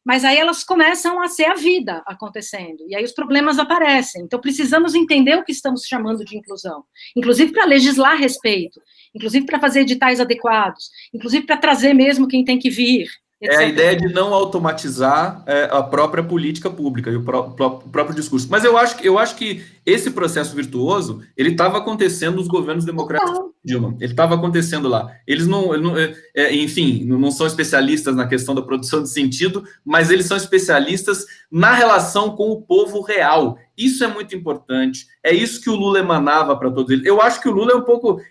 Speaker 2: Mas aí elas começam a ser a vida acontecendo, e aí os problemas aparecem. Então, precisamos entender o que estamos chamando de inclusão, inclusive para legislar a respeito, inclusive para fazer editais adequados, inclusive para trazer mesmo quem tem que vir,
Speaker 1: É a
Speaker 2: etc.
Speaker 1: ideia de não automatizar a própria política pública e o próprio discurso. Mas eu acho que esse processo virtuoso ele estava acontecendo nos governos democráticos de Dilma. Ele estava acontecendo lá. Eles enfim, não são especialistas na questão da produção de sentido, mas eles são especialistas na relação com o povo real. Isso é muito importante. É isso que o Lula emanava para todos eles. Eu acho que o Lula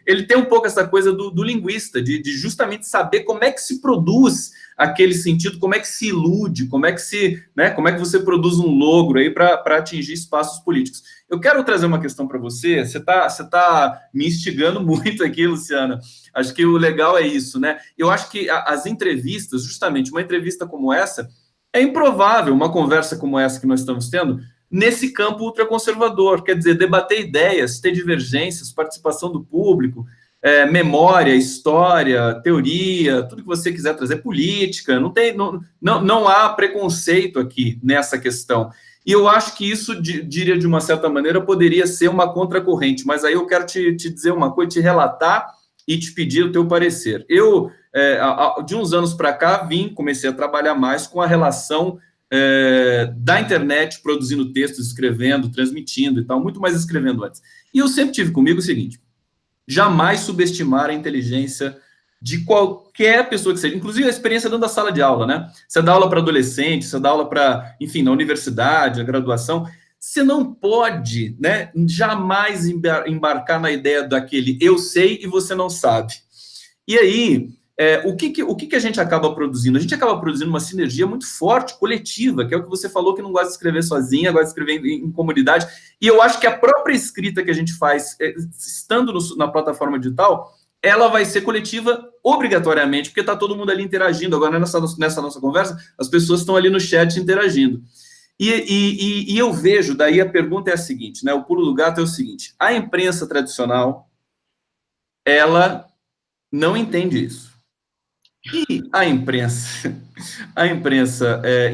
Speaker 1: ele tem um pouco essa coisa do linguista, de justamente saber como é que se produz aquele sentido, como é que se ilude, como é que você produz um logro aí para atingir espaços políticos. Eu quero trazer uma questão para você. Você tá me instigando muito aqui, Luciana. Acho que o legal é isso, né? Eu acho que as entrevistas, justamente uma entrevista como essa, é improvável uma conversa como essa que nós estamos tendo nesse campo ultraconservador. Quer dizer, debater ideias, ter divergências, participação do público, memória, história, teoria, tudo que você quiser trazer, política, não há preconceito aqui nessa questão. E eu acho que isso, diria de uma certa maneira, poderia ser uma contracorrente, mas aí eu quero te dizer uma coisa, te relatar e te pedir o teu parecer. Eu, de uns anos para cá, comecei a trabalhar mais com a relação da internet, produzindo textos, escrevendo, transmitindo e tal, muito mais escrevendo antes. E eu sempre tive comigo o seguinte: jamais subestimar a inteligência de qualquer pessoa que seja, inclusive a experiência dentro da sala de aula, né? Você dá aula para adolescente, você dá aula para, enfim, na universidade, na graduação, você não pode, né, jamais embarcar na ideia daquele eu sei e você não sabe. E aí, o que a gente acaba produzindo? A gente acaba produzindo uma sinergia muito forte, coletiva, que é o que você falou, que não gosta de escrever sozinha, gosta de escrever em comunidade. E eu acho que a própria escrita que a gente faz, estando na plataforma digital, ela vai ser coletiva obrigatoriamente, porque está todo mundo ali interagindo. Agora, nessa nossa conversa, as pessoas estão ali no chat interagindo. E eu vejo, daí a pergunta é a seguinte, né? O pulo do gato é o seguinte: a imprensa tradicional, ela não entende isso. E a imprensa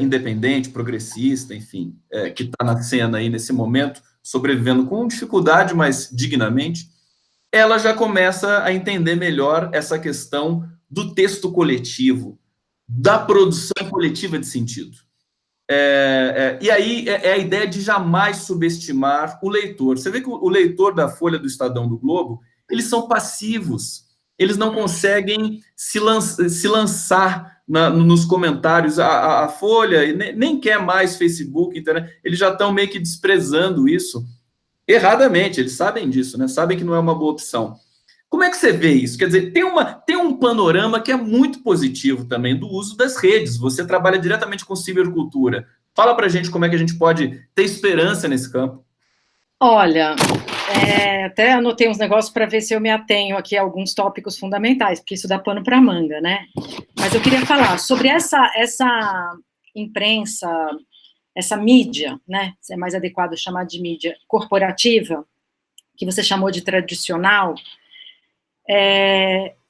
Speaker 1: independente, progressista, enfim, que está na cena aí nesse momento, sobrevivendo com dificuldade, mas dignamente, ela já começa a entender melhor essa questão do texto coletivo, da produção coletiva de sentido. E aí é a ideia de jamais subestimar o leitor. Você vê que o leitor da Folha, do Estadão, do Globo, eles são passivos. Eles não conseguem se lançar nos comentários. A Folha nem quer mais Facebook, internet. Eles já estão meio que desprezando isso erradamente. Eles sabem disso, né? Sabem que não é uma boa opção. Como é que você vê isso? Quer dizer, tem um panorama que é muito positivo também do uso das redes. Você trabalha diretamente com cibercultura. Fala para a gente como é que a gente pode ter esperança nesse campo.
Speaker 2: Olha, até anotei uns negócios para ver se eu me atenho aqui a alguns tópicos fundamentais, porque isso dá pano para manga, né? Mas eu queria falar sobre essa imprensa, essa mídia, né? Se é mais adequado chamar de mídia corporativa, que você chamou de tradicional.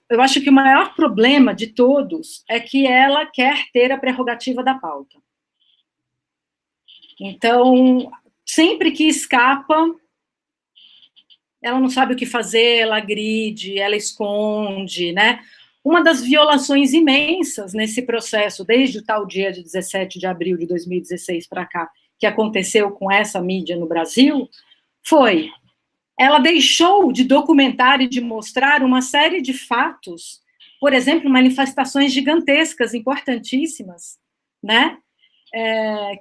Speaker 2: Eu acho que o maior problema de todos é que ela quer ter a prerrogativa da pauta. Então, sempre que escapa, ela não sabe o que fazer, ela agride, ela esconde, né? Uma das violações imensas nesse processo, desde o tal dia de 17 de abril de 2016 para cá, que aconteceu com essa mídia no Brasil, foi ela deixou de documentar e de mostrar uma série de fatos, por exemplo, manifestações gigantescas, importantíssimas, né?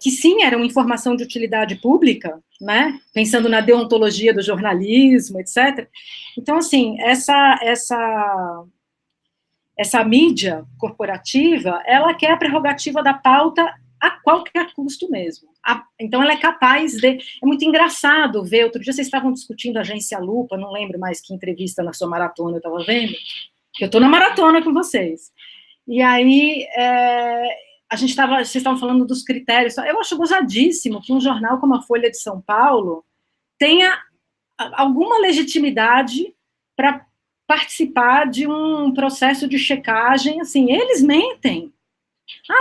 Speaker 2: Que sim eram informação de utilidade pública, né? Pensando na deontologia do jornalismo, etc. Então, assim, essa mídia corporativa, ela quer a prerrogativa da pauta a qualquer custo mesmo. Então, ela é capaz de... É muito engraçado ver, outro dia vocês estavam discutindo a Agência Lupa, não lembro mais que entrevista na sua maratona eu estava vendo, que eu estou na maratona com vocês. E aí, vocês estavam falando dos critérios. Eu acho gozadíssimo que um jornal como a Folha de São Paulo tenha alguma legitimidade para participar de um processo de checagem, assim, eles mentem.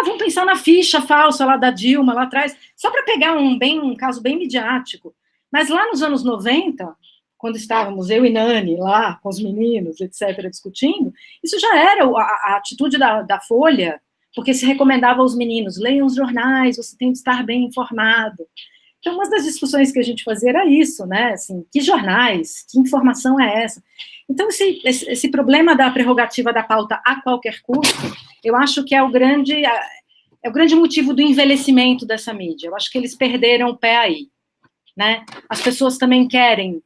Speaker 2: Vamos pensar na ficha falsa lá da Dilma, lá atrás, só para pegar um caso bem midiático. Mas lá nos anos 90, quando estávamos, eu e Nani, lá, com os meninos, etc., discutindo, isso já era a atitude da Folha, porque se recomendava aos meninos, leiam os jornais, você tem que estar bem informado. Então, uma das discussões que a gente fazia era isso, né, assim, que jornais, que informação é essa? Então, esse problema da prerrogativa da pauta a qualquer custo, eu acho que é o grande motivo do envelhecimento dessa mídia. Eu acho que eles perderam o pé aí, né? As pessoas também quero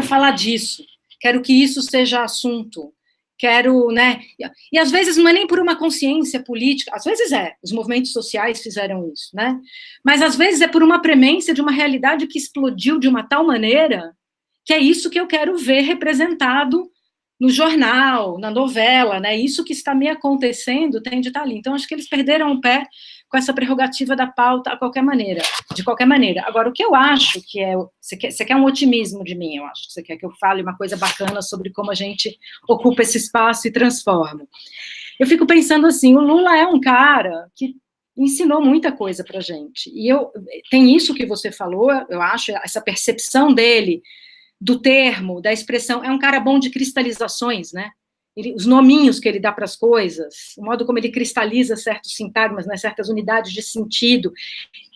Speaker 2: falar disso, quero que isso seja assunto, quero, né? E às vezes não é nem por uma consciência política, às vezes os movimentos sociais fizeram isso, né? Mas às vezes é por uma premência de uma realidade que explodiu de uma tal maneira que é isso que eu quero ver representado no jornal, na novela, né? Isso que está me acontecendo tem de estar ali. Então, acho que eles perderam o pé com essa prerrogativa da pauta de qualquer maneira. Agora, o que eu acho que você quer um otimismo de mim, eu acho que você quer que eu fale uma coisa bacana sobre como a gente ocupa esse espaço e transforma. Eu fico pensando assim, o Lula é um cara que ensinou muita coisa para a gente. E tem isso que você falou, eu acho, essa percepção dele do termo, da expressão, é um cara bom de cristalizações, né? Os nominhos que ele dá para as coisas, o modo como ele cristaliza certos sintagmas, né, certas unidades de sentido,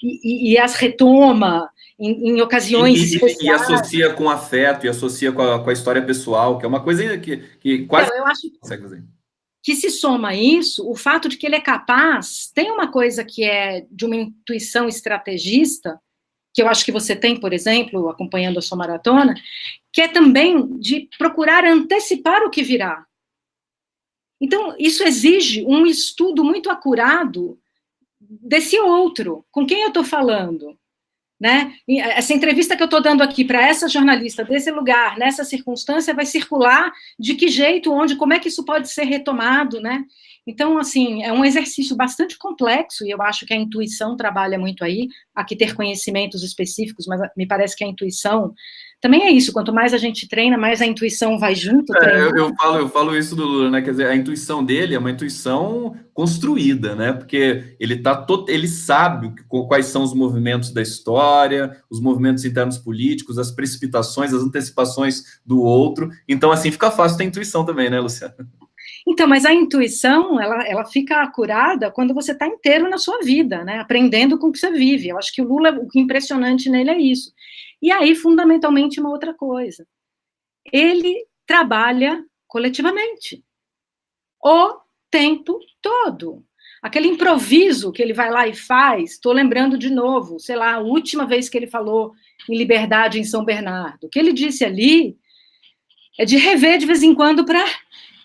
Speaker 2: e as retoma em ocasiões especiais.
Speaker 1: E associa com afeto, e associa com a história pessoal, que é uma coisa que quase...
Speaker 2: Então, eu acho que se soma a isso, o fato de que ele é capaz, tem uma coisa que é de uma intuição estrategista, que eu acho que você tem, por exemplo, acompanhando a sua maratona, que é também de procurar antecipar o que virá. Então, isso exige um estudo muito acurado desse outro, com quem eu estou falando, né? Essa entrevista que eu estou dando aqui para essa jornalista desse lugar, nessa circunstância, vai circular de que jeito, onde, como é que isso pode ser retomado, né? Então, assim, é um exercício bastante complexo, e eu acho que a intuição trabalha muito aí, aqui ter conhecimentos específicos, mas me parece que a intuição também é isso, quanto mais a gente treina, mais a intuição vai junto.
Speaker 1: Eu falo isso do Lula, né? Quer dizer, a intuição dele é uma intuição construída, né? Porque ele sabe quais são os movimentos da história, os movimentos internos políticos, as precipitações, as antecipações do outro. Então, assim, fica fácil ter intuição também, né, Luciana?
Speaker 2: Então, mas a intuição, ela fica acurada quando você está inteiro na sua vida, né? Aprendendo com o que você vive. Eu acho que o Lula, o que é impressionante nele é isso. E aí, fundamentalmente, uma outra coisa. Ele trabalha coletivamente. O tempo todo. Aquele improviso que ele vai lá e faz, estou lembrando de novo, sei lá, a última vez que ele falou em Liberdade em São Bernardo. O que ele disse ali é de rever de vez em quando para,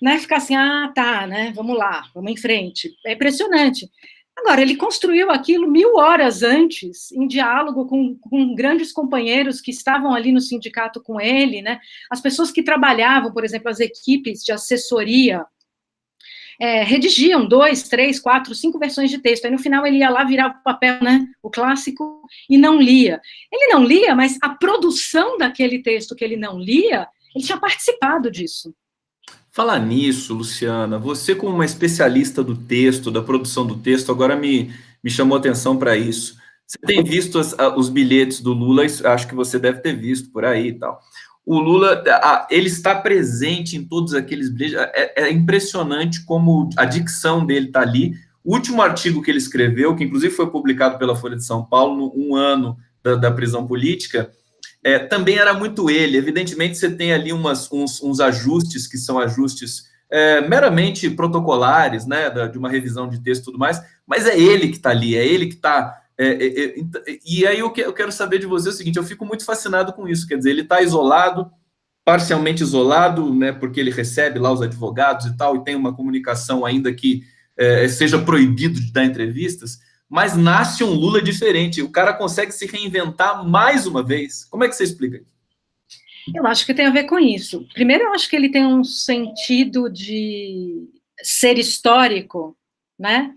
Speaker 2: né, ficar assim, tá, né, vamos lá, vamos em frente. É impressionante. Agora, ele construiu aquilo 1000 horas antes, em diálogo com grandes companheiros que estavam ali no sindicato com ele, né? As pessoas que trabalhavam, por exemplo, as equipes de assessoria, redigiam 2, 3, 4, 5 versões de texto. Aí, no final, ele ia lá, virava o papel, né, o clássico, e não lia. Ele não lia, mas a produção daquele texto que ele não lia, ele tinha participado disso.
Speaker 1: Falar nisso, Luciana, você como uma especialista do texto, da produção do texto, agora me chamou atenção para isso. Você tem visto os bilhetes do Lula, acho que você deve ter visto por aí e tal. O Lula, ele está presente em todos aqueles bilhetes, é impressionante como a dicção dele está ali. O último artigo que ele escreveu, que inclusive foi publicado pela Folha de São Paulo, no 1 ano da prisão política, também era muito ele. Evidentemente, você tem ali uns ajustes que são ajustes meramente protocolares, né, de uma revisão de texto e tudo mais, mas é ele que está ali, é ele que está... e aí eu quero saber de você o seguinte, eu fico muito fascinado com isso, quer dizer, ele está isolado, parcialmente isolado, né, porque ele recebe lá os advogados e tal, e tem uma comunicação ainda que seja proibido de dar entrevistas, mas nasce um Lula diferente, o cara consegue se reinventar mais uma vez. Como é que você explica isso?
Speaker 2: Eu acho que tem a ver com isso. Primeiro, eu acho que ele tem um sentido de ser histórico, né?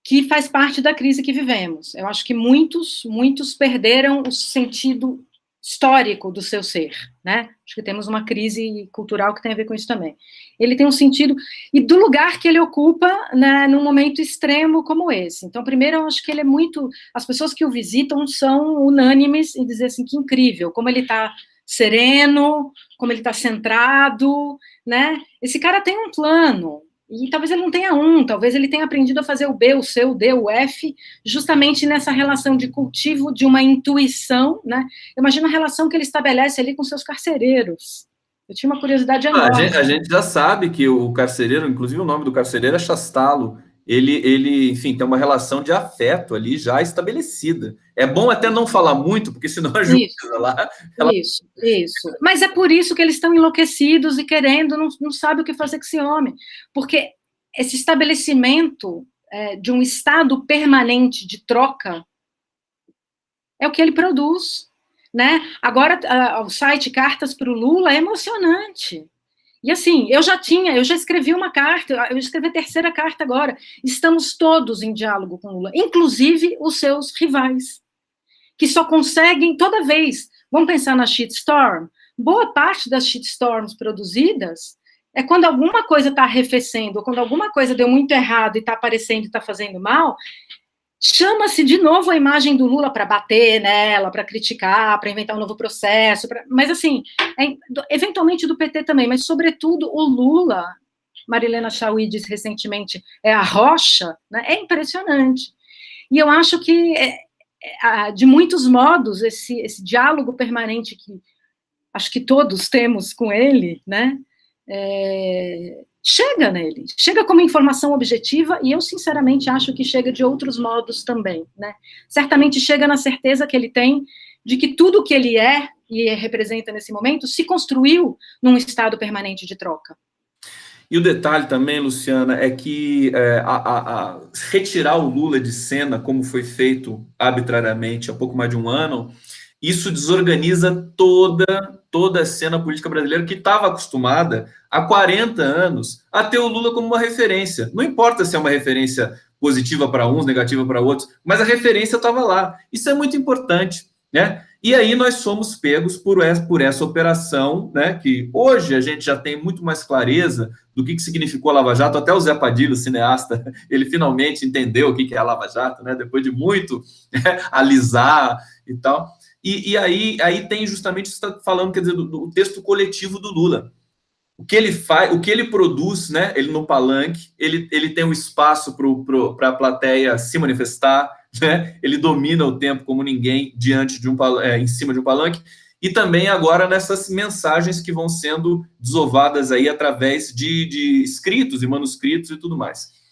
Speaker 2: Que faz parte da crise que vivemos. Eu acho que muitos perderam o sentido histórico do seu ser, né? Acho que temos uma crise cultural que tem a ver com isso também. Ele tem um sentido, e do lugar que ele ocupa, né, num momento extremo como esse. Então, primeiro, eu acho que ele é muito... As pessoas que o visitam são unânimes em dizer assim, que incrível, como ele está sereno, como ele está centrado, né? Esse cara tem um plano, e talvez ele não tenha talvez ele tenha aprendido a fazer o B, o C, o D, o F, justamente nessa relação de cultivo de uma intuição, né? Imagina a relação que ele estabelece ali com seus carcereiros. Eu tinha uma curiosidade enorme.
Speaker 1: A gente já sabe que o carcereiro, inclusive o nome do carcereiro é Chastalo, ele, enfim, tem uma relação de afeto ali já estabelecida. É bom até não falar muito, porque senão a juíza lá...
Speaker 2: Isso. Mas é por isso que eles estão enlouquecidos e querendo, não sabe o que fazer com esse homem. Porque esse estabelecimento de um estado permanente de troca é o que ele produz, né? Agora, o site Cartas para o Lula é emocionante. E assim, eu já escrevi uma carta, eu escrevi a terceira carta agora. Estamos todos em diálogo com Lula, inclusive os seus rivais, que só conseguem, toda vez, vamos pensar na shitstorm, boa parte das shitstorms produzidas é quando alguma coisa está arrefecendo, ou quando alguma coisa deu muito errado e está aparecendo e está fazendo mal, chama-se de novo a imagem do Lula para bater nela, para criticar, para inventar um novo processo, mas assim, eventualmente do PT também, mas sobretudo o Lula, Marilena Chaui disse recentemente, é a rocha, né? É impressionante. E eu acho que, de muitos modos, esse diálogo permanente que acho que todos temos com ele, né? Chega nele, chega como informação objetiva, e eu sinceramente acho que chega de outros modos também, né? Certamente chega na certeza que ele tem de que tudo que ele é e representa nesse momento se construiu num estado permanente de troca.
Speaker 1: E o detalhe também, Luciana, é que retirar o Lula de cena, como foi feito arbitrariamente há pouco mais de 1 ano, isso desorganiza toda a cena política brasileira que estava acostumada há 40 anos a ter o Lula como uma referência. Não importa se é uma referência positiva para uns, negativa para outros, mas a referência estava lá. Isso é muito importante, né? E aí nós somos pegos por essa operação, né? Que hoje a gente já tem muito mais clareza do que significou a Lava Jato. Até o Zé Padilha, o cineasta, ele finalmente entendeu o que é a Lava Jato, né? Depois de muito alisar e tal. E aí tem justamente, você está falando, quer dizer, do texto coletivo do Lula. O que ele faz, o que ele produz, né? Ele no palanque, ele tem um espaço para a plateia se manifestar, né? Ele domina o tempo como ninguém diante de em cima de um palanque, e também agora nessas mensagens que vão sendo desovadas aí através de escritos e manuscritos e tudo mais.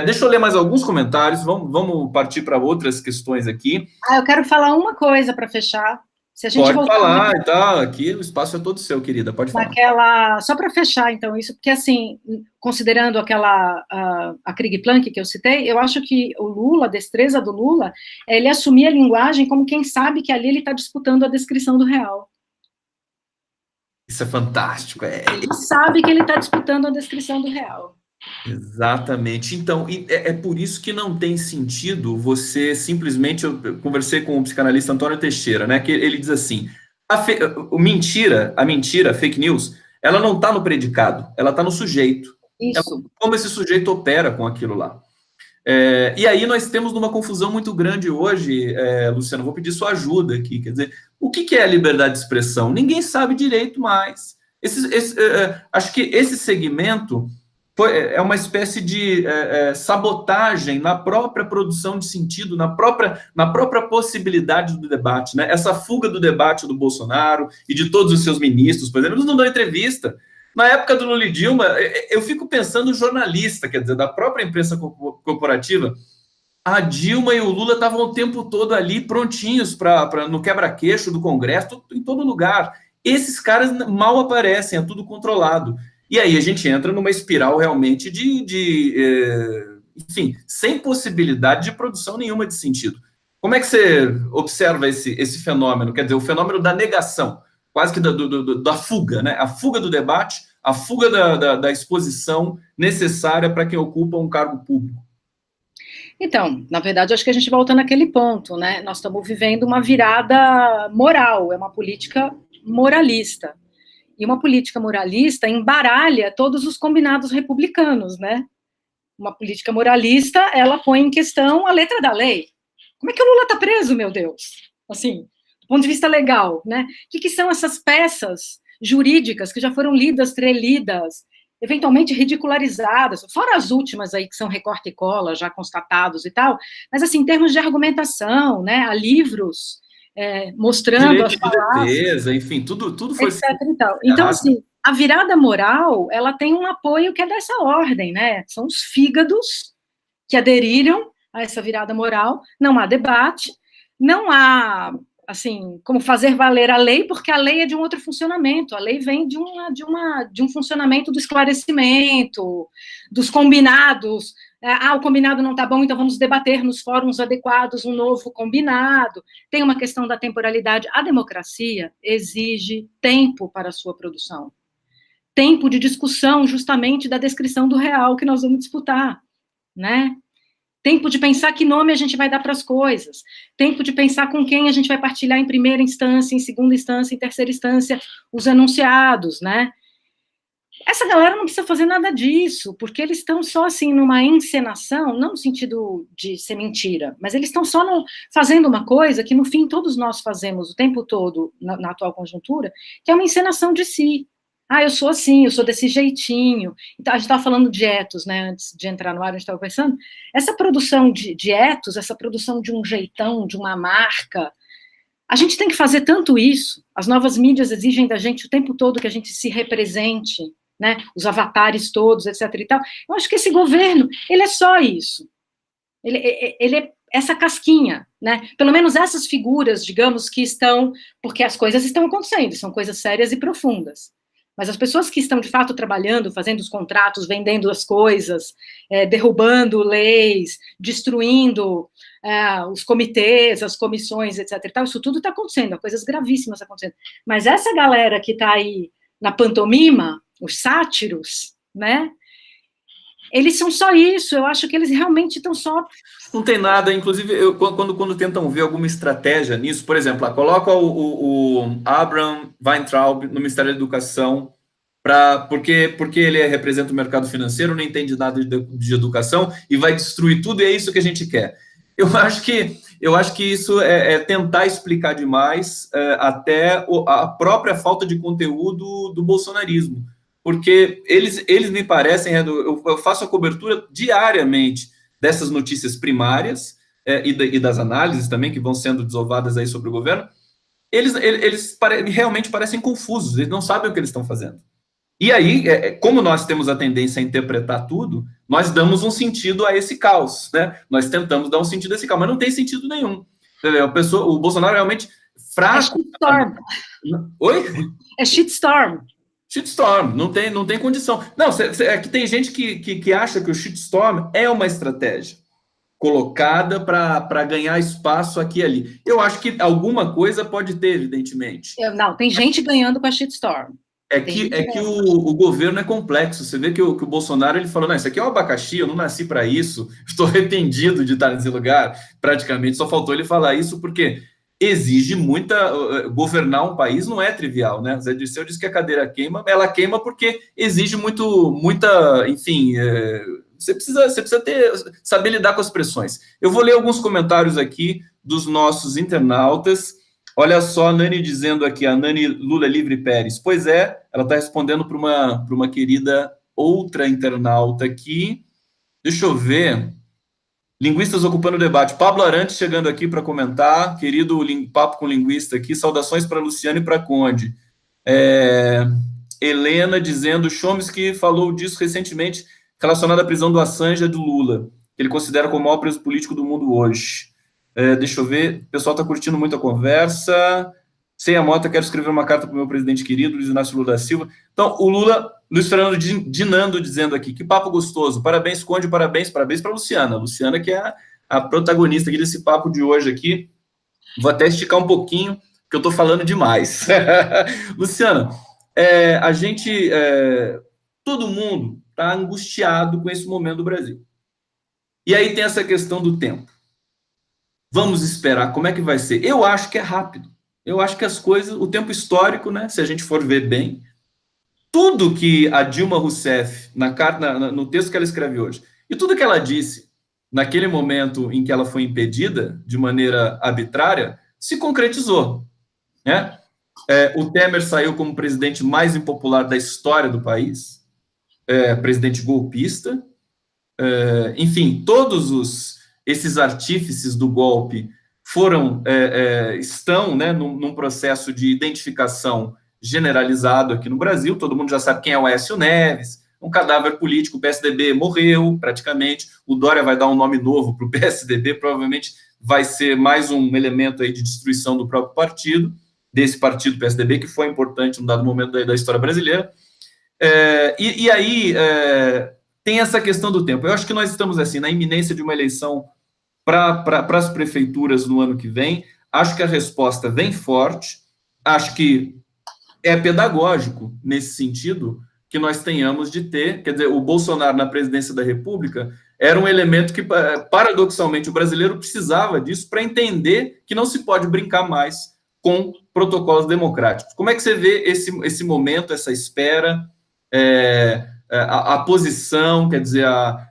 Speaker 1: Deixa eu ler mais alguns comentários, vamos partir para outras questões aqui.
Speaker 2: Eu quero falar uma coisa para fechar. Se a gente
Speaker 1: pode falar, e tá, aqui o espaço é todo seu, querida, pode
Speaker 2: falar. Só para fechar, então, isso, porque, assim, considerando a Krieg Plank que eu citei, eu acho que o Lula, a destreza do Lula, é ele assumir a linguagem como quem sabe que ali ele está disputando a descrição do real.
Speaker 1: Isso é fantástico.
Speaker 2: Ele sabe que ele está disputando a descrição do real.
Speaker 1: Exatamente. Então, é por isso que não tem sentido você simplesmente... Eu conversei com o psicanalista Antônio Teixeira, né? Que ele diz assim, a mentira, fake news, ela não está no predicado, ela está no sujeito.
Speaker 2: Isso.
Speaker 1: Como esse sujeito opera com aquilo lá. E aí nós temos uma confusão muito grande hoje, Luciano, vou pedir sua ajuda aqui, quer dizer, o que é a liberdade de expressão? Ninguém sabe direito mais. Acho que esse segmento é uma espécie de sabotagem na própria produção de sentido, na própria possibilidade do debate, né? Essa fuga do debate do Bolsonaro e de todos os seus ministros, por exemplo, eles não dão entrevista. Na época do Lula e Dilma, eu fico pensando no jornalista, quer dizer, da própria imprensa corporativa. A Dilma e o Lula estavam o tempo todo ali prontinhos no quebra-queixo do Congresso, em todo lugar. Esses caras mal aparecem, é tudo controlado. E aí a gente entra numa espiral realmente enfim, sem possibilidade de produção nenhuma de sentido. Como é que você observa esse fenômeno? Quer dizer, o fenômeno da negação, quase que da fuga, né? A fuga do debate, a fuga da exposição necessária para quem ocupa um cargo público.
Speaker 2: Então, na verdade, acho que a gente volta naquele ponto, né? Nós estamos vivendo uma virada moral, é uma política moralista. E uma política moralista embaralha todos os combinados republicanos, né? Uma política moralista, ela põe em questão a letra da lei. Como é que o Lula está preso, meu Deus? Assim, do ponto de vista legal, né? O que são essas peças jurídicas que já foram lidas, trelidas, eventualmente ridicularizadas, fora as últimas aí que são recorte e cola, já constatados e tal, mas assim, em termos de argumentação, né, há livros mostrando
Speaker 1: direito
Speaker 2: as palavras,
Speaker 1: de defesa, enfim, tudo foi...
Speaker 2: etc. E tal. Então, assim, a virada moral, ela tem um apoio que é dessa ordem, né, são os fígados que aderiram a essa virada moral, não há debate, não há assim, como fazer valer a lei, porque a lei é de um outro funcionamento, a lei vem de um funcionamento do esclarecimento, dos combinados, o combinado não está bom, então vamos debater nos fóruns adequados um novo combinado, tem uma questão da temporalidade, a democracia exige tempo para a sua produção, tempo de discussão justamente da descrição do real que nós vamos disputar, né? Tempo de pensar que nome a gente vai dar para as coisas, tempo de pensar com quem a gente vai partilhar em primeira instância, em segunda instância, em terceira instância, os anunciados, né? Essa galera não precisa fazer nada disso, porque eles estão só, assim, numa encenação, não no sentido de ser mentira, mas eles estão só fazendo uma coisa que, no fim, todos nós fazemos o tempo todo, na atual conjuntura, que é uma encenação de si. Eu sou assim, eu sou desse jeitinho. Então, a gente estava falando de etos, né, antes de entrar no ar, a gente estava pensando, essa produção de etos, essa produção de um jeitão, de uma marca, a gente tem que fazer tanto isso, as novas mídias exigem da gente o tempo todo que a gente se represente, né, os avatares todos, etc. e tal. Eu acho que esse governo, ele é só isso. Ele é essa casquinha, né? Pelo menos essas figuras, digamos, que estão, porque as coisas estão acontecendo, são coisas sérias e profundas. Mas as pessoas que estão, de fato, trabalhando, fazendo os contratos, vendendo as coisas, derrubando leis, destruindo os comitês, as comissões, etc. e tal, isso tudo está acontecendo, coisas gravíssimas acontecendo. Mas essa galera que está aí na pantomima, os sátiros, né? Eles são só isso, eu acho que eles realmente estão só...
Speaker 1: Não tem nada, inclusive, quando tentam ver alguma estratégia nisso, por exemplo, coloca o Abraham Weintraub no Ministério da Educação, porque ele representa o mercado financeiro, não entende nada de educação e vai destruir tudo, e é isso que a gente quer. Eu acho que isso é tentar explicar demais até a própria falta de conteúdo do bolsonarismo, porque eles me parecem, eu faço a cobertura diariamente dessas notícias primárias e das análises também que vão sendo desovadas aí sobre o governo, eles realmente parecem confusos, eles não sabem o que eles estão fazendo. E aí, como nós temos a tendência a interpretar tudo, nós damos um sentido a esse caos, né? Nós tentamos dar um sentido a esse caos, mas não tem sentido nenhum. O Bolsonaro é realmente fraco.
Speaker 2: É shitstorm.
Speaker 1: Oi?
Speaker 2: É shitstorm.
Speaker 1: Shitstorm, não tem condição. Não, é que tem gente que acha que o shitstorm é uma estratégia colocada para ganhar espaço aqui e ali. Eu acho que alguma coisa pode ter, evidentemente.
Speaker 2: Não, tem gente ganhando com a shitstorm.
Speaker 1: É que o governo é complexo. Você vê que o Bolsonaro ele falou: não, isso aqui é um abacaxi, eu não nasci para isso, estou arrependido de estar nesse lugar, praticamente. Só faltou ele falar isso porque exige muita... Governar um país não é trivial, né? Zé Dirceu disse que a cadeira queima, ela queima porque exige muita, enfim, Você precisa saber lidar com as pressões. Eu vou ler alguns comentários aqui dos nossos internautas. Olha só, a Nani dizendo aqui, a Nani Lula Livre Pérez. Pois é, ela está respondendo para uma querida outra internauta aqui. Deixa eu ver. Linguistas ocupando o debate. Pablo Arantes chegando aqui para comentar. Querido Papo com Linguista aqui. Saudações para Luciano e para Conde. Helena dizendo, Chomsky falou disso recentemente, relacionado à prisão do Assange e do Lula, que ele considera como o maior preso político do mundo hoje. Deixa eu ver, o pessoal está curtindo muito a conversa. Sem a Mota, quero escrever uma carta para o meu presidente querido, Luiz Inácio Lula da Silva. Então, o Lula, Luiz Fernando Dinando dizendo aqui, que papo gostoso, parabéns, Conde, parabéns para a Luciana. Luciana que é a protagonista aqui desse papo de hoje aqui. Vou até esticar um pouquinho, porque eu estou falando demais. Luciana, todo mundo está angustiado com esse momento do Brasil. E aí tem essa questão do tempo. Vamos esperar, como é que vai ser? Eu acho que é rápido. Eu acho que as coisas, o tempo histórico, né, se a gente for ver bem, tudo que a Dilma Rousseff, no texto que ela escreve hoje, e tudo que ela disse naquele momento em que ela foi impedida, de maneira arbitrária, se concretizou, né? O Temer saiu como presidente mais impopular da história do país, presidente golpista, enfim, todos esses artífices do golpe estão, né, num processo de identificação generalizado aqui no Brasil. Todo mundo já sabe quem é o Aécio Neves, um cadáver político. O PSDB morreu praticamente, o Dória vai dar um nome novo para o PSDB, provavelmente vai ser mais um elemento aí de destruição do próprio partido, desse partido PSDB, que foi importante num dado momento da história brasileira. E aí tem essa questão do tempo. Eu acho que nós estamos assim na iminência de uma eleição para as prefeituras no ano que vem. Acho que a resposta vem forte, acho que é pedagógico nesse sentido que nós tenhamos de ter, quer dizer, o Bolsonaro na presidência da República era um elemento que, paradoxalmente, o brasileiro precisava disso para entender que não se pode brincar mais com protocolos democráticos. Como é que você vê esse momento, essa espera, a posição, quer dizer,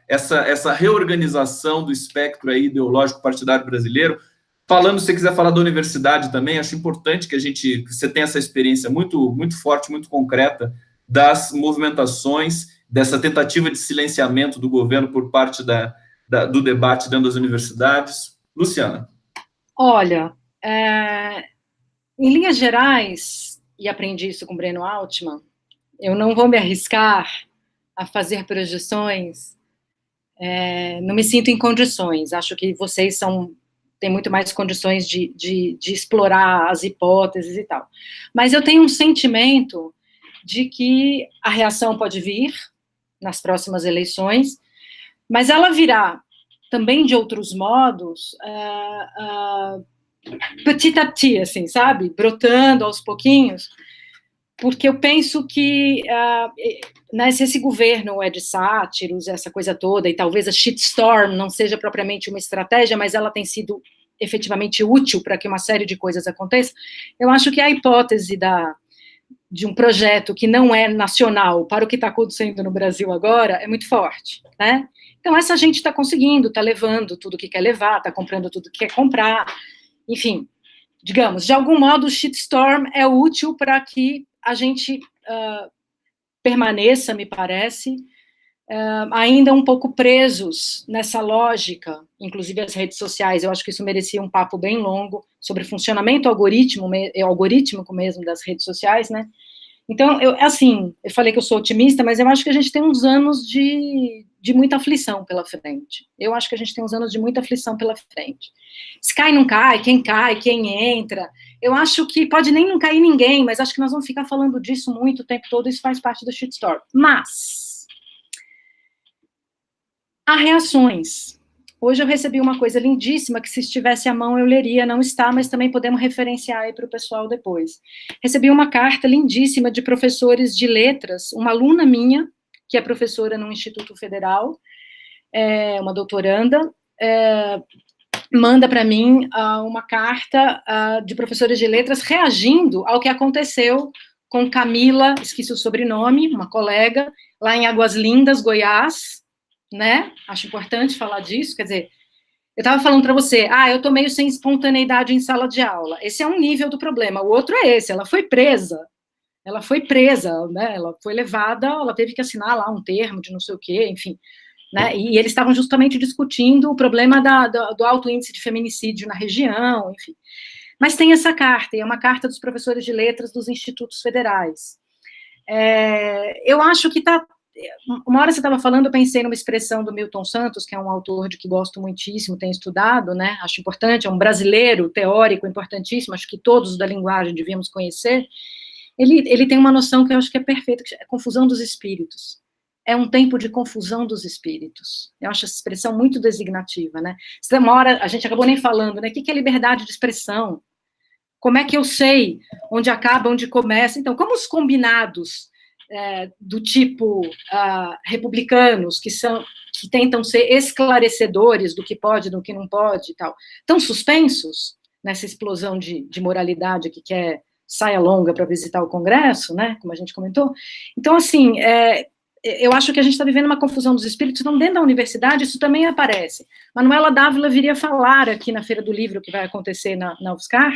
Speaker 1: essa reorganização do espectro aí ideológico partidário brasileiro? Falando, se você quiser falar da universidade também, acho importante que você tenha essa experiência muito, muito forte, muito concreta das movimentações, dessa tentativa de silenciamento do governo por parte do debate dentro das universidades. Luciana.
Speaker 2: Olha, em linhas gerais, e aprendi isso com Breno Altman, eu não vou me arriscar a fazer projeções, não me sinto em condições, acho que vocês têm muito mais condições de explorar as hipóteses e tal. Mas eu tenho um sentimento de que a reação pode vir nas próximas eleições, mas ela virá também de outros modos, petit à petit, assim, sabe? Brotando aos pouquinhos, porque eu penso que se esse governo é de sátiros, essa coisa toda, e talvez a shitstorm não seja propriamente uma estratégia, mas ela tem sido efetivamente útil para que uma série de coisas aconteçam, eu acho que a hipótese de um projeto que não é nacional para o que está acontecendo no Brasil agora é muito forte, né? Então, essa gente está conseguindo, está levando tudo que quer levar, está comprando tudo que quer comprar, enfim, digamos, de algum modo o shitstorm é útil para que a gente permaneça, me parece, ainda um pouco presos nessa lógica, inclusive as redes sociais. Eu acho que isso merecia um papo bem longo sobre funcionamento algorítmico mesmo das redes sociais, né? Então, eu falei que eu sou otimista, mas eu acho que a gente tem uns anos de muita aflição pela frente. Eu acho que a gente tem uns anos de muita aflição pela frente. Se cai, não cai, quem entra. Eu acho que pode nem não cair ninguém, mas acho que nós vamos ficar falando disso muito o tempo todo, isso faz parte do shitstorm. Mas há reações. Hoje eu recebi uma coisa lindíssima, que se estivesse à mão eu leria, não está, mas também podemos referenciar aí para o pessoal depois. Recebi uma carta lindíssima de professores de letras, uma aluna minha, que é professora no Instituto Federal, uma doutoranda, manda para mim uma carta de professores de letras reagindo ao que aconteceu com Camila, esqueci o sobrenome, uma colega, lá em Águas Lindas, Goiás. né? Acho importante falar disso, quer dizer, eu estava falando para você, eu tô meio sem espontaneidade em sala de aula. Esse é um nível do problema. O outro é esse, ela foi presa, né? Ela foi levada, ela teve que assinar lá um termo de não sei o quê, enfim. Né? E eles estavam justamente discutindo o problema do alto índice de feminicídio na região, enfim. Mas tem essa carta, e é uma carta dos professores de letras dos institutos federais. Eu acho que está... Uma hora você estava falando, eu pensei numa expressão do Milton Santos, que é um autor de que gosto muitíssimo, tenho estudado, né? Acho importante, é um brasileiro teórico importantíssimo, acho que todos da linguagem devíamos conhecer. Ele tem uma noção que eu acho que é perfeita, que é confusão dos espíritos. É um tempo de confusão dos espíritos. Eu acho essa expressão muito designativa, né? Uma hora, a gente acabou nem falando, né? O que é liberdade de expressão? Como é que eu sei onde acaba, onde começa? Então, como os combinados do tipo republicanos, que tentam ser esclarecedores do que pode, do que não pode e tal, estão suspensos nessa explosão de moralidade que quer saia longa para visitar o Congresso, né, como a gente comentou. Então, assim, eu acho que a gente está vivendo uma confusão dos espíritos, então dentro da universidade isso também aparece. Manuela Dávila viria falar aqui na Feira do Livro, que vai acontecer na UFSCar,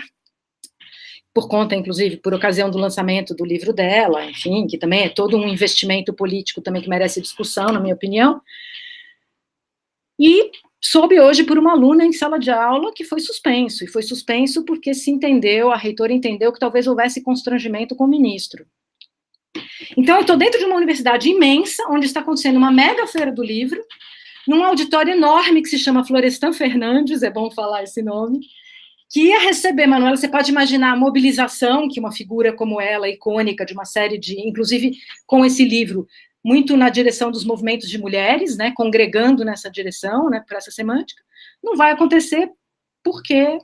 Speaker 2: por conta, inclusive, por ocasião do lançamento do livro dela, enfim, que também é todo um investimento político também que merece discussão, na minha opinião. E soube hoje por uma aluna em sala de aula que foi suspenso, e foi suspenso porque a reitora entendeu que talvez houvesse constrangimento com o ministro. Então, eu estou dentro de uma universidade imensa, onde está acontecendo uma mega feira do livro, num auditório enorme que se chama Florestan Fernandes, é bom falar esse nome, que ia receber, Manuela, você pode imaginar a mobilização que uma figura como ela, icônica de uma série de, inclusive com esse livro, muito na direção dos movimentos de mulheres, né, congregando nessa direção, né, por essa semântica, não vai acontecer porque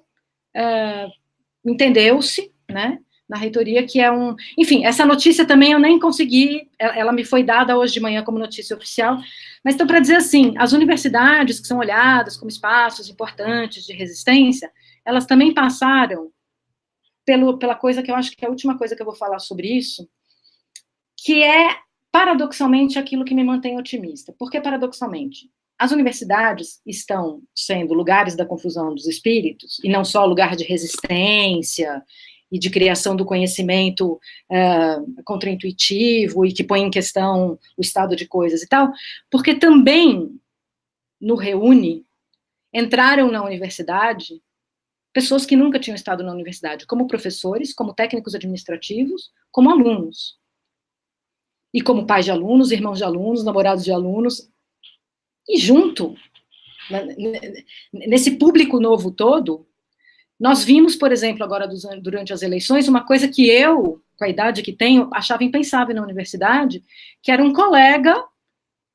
Speaker 2: entendeu-se, né, na reitoria que é um... Enfim, essa notícia também eu nem consegui, ela me foi dada hoje de manhã como notícia oficial, mas então para dizer assim, as universidades que são olhadas como espaços importantes de resistência, elas também passaram pela coisa que eu acho que é a última coisa que eu vou falar sobre isso, que é, paradoxalmente, aquilo que me mantém otimista. Por que paradoxalmente? As universidades estão sendo lugares da confusão dos espíritos, e não só lugar de resistência e de criação do conhecimento contraintuitivo e que põe em questão o estado de coisas e tal, porque também, no Reúne, entraram na universidade pessoas que nunca tinham estado na universidade, como professores, como técnicos administrativos, como alunos. E como pais de alunos, irmãos de alunos, namorados de alunos. E junto, nesse público novo todo, nós vimos, por exemplo, agora durante as eleições, uma coisa que eu, com a idade que tenho, achava impensável na universidade, que era um colega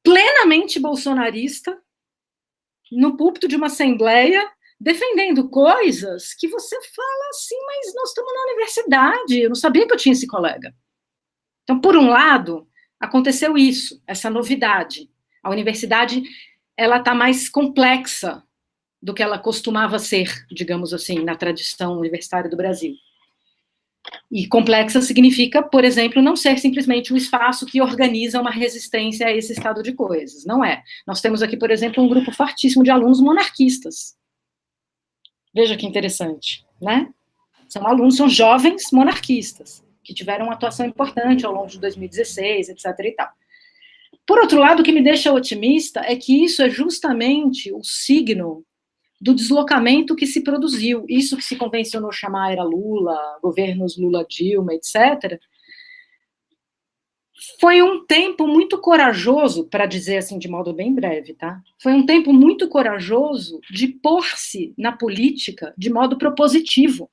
Speaker 2: plenamente bolsonarista, no púlpito de uma assembleia, defendendo coisas que você fala assim, mas nós estamos na universidade, eu não sabia que eu tinha esse colega. Então, por um lado, aconteceu isso, essa novidade. A universidade, ela está mais complexa do que ela costumava ser, digamos assim, na tradição universitária do Brasil. E complexa significa, por exemplo, não ser simplesmente um espaço que organiza uma resistência a esse estado de coisas. Não é. Nós temos aqui, por exemplo, um grupo fortíssimo de alunos monarquistas. Veja que interessante, né? São alunos, são jovens monarquistas, que tiveram uma atuação importante ao longo de 2016, etc. e tal. Por outro lado, o que me deixa otimista é que isso é justamente o signo do deslocamento que se produziu. Isso que se convencionou chamar era Lula, governos Lula-Dilma, etc., foi um tempo muito corajoso, para dizer assim de modo bem breve, tá? Foi um tempo muito corajoso de pôr-se na política de modo propositivo.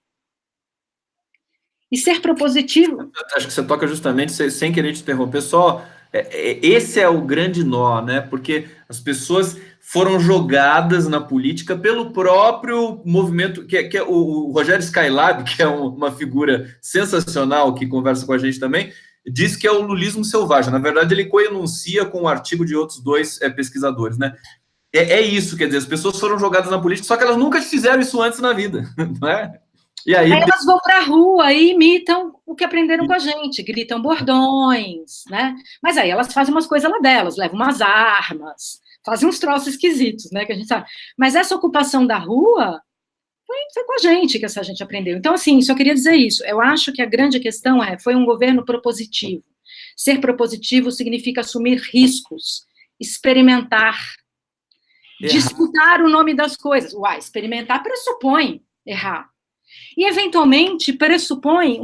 Speaker 2: E ser propositivo...
Speaker 1: Acho que você toca justamente, sem querer te interromper, só... Esse é o grande nó, né? Porque as pessoas foram jogadas na política pelo próprio movimento, que é o Rogério Skylab, que é uma figura sensacional, que conversa com a gente também, diz que é o lulismo selvagem. Na verdade, ele coenuncia com um artigo de outros dois pesquisadores, né? É isso, quer dizer, as pessoas foram jogadas na política, só que elas nunca fizeram isso antes na vida, não é?
Speaker 2: E aí elas vão para a rua e imitam o que aprenderam com a gente, gritam bordões, né? Mas aí elas fazem umas coisas lá delas, levam umas armas, fazem uns troços esquisitos, né, que a gente sabe. Mas essa ocupação da rua foi com a gente que essa gente aprendeu. Então, assim, só queria dizer isso. Eu acho que a grande questão foi um governo propositivo. Ser propositivo significa assumir riscos, experimentar, disputar o nome das coisas. Uai, experimentar pressupõe errar. E, eventualmente, pressupõe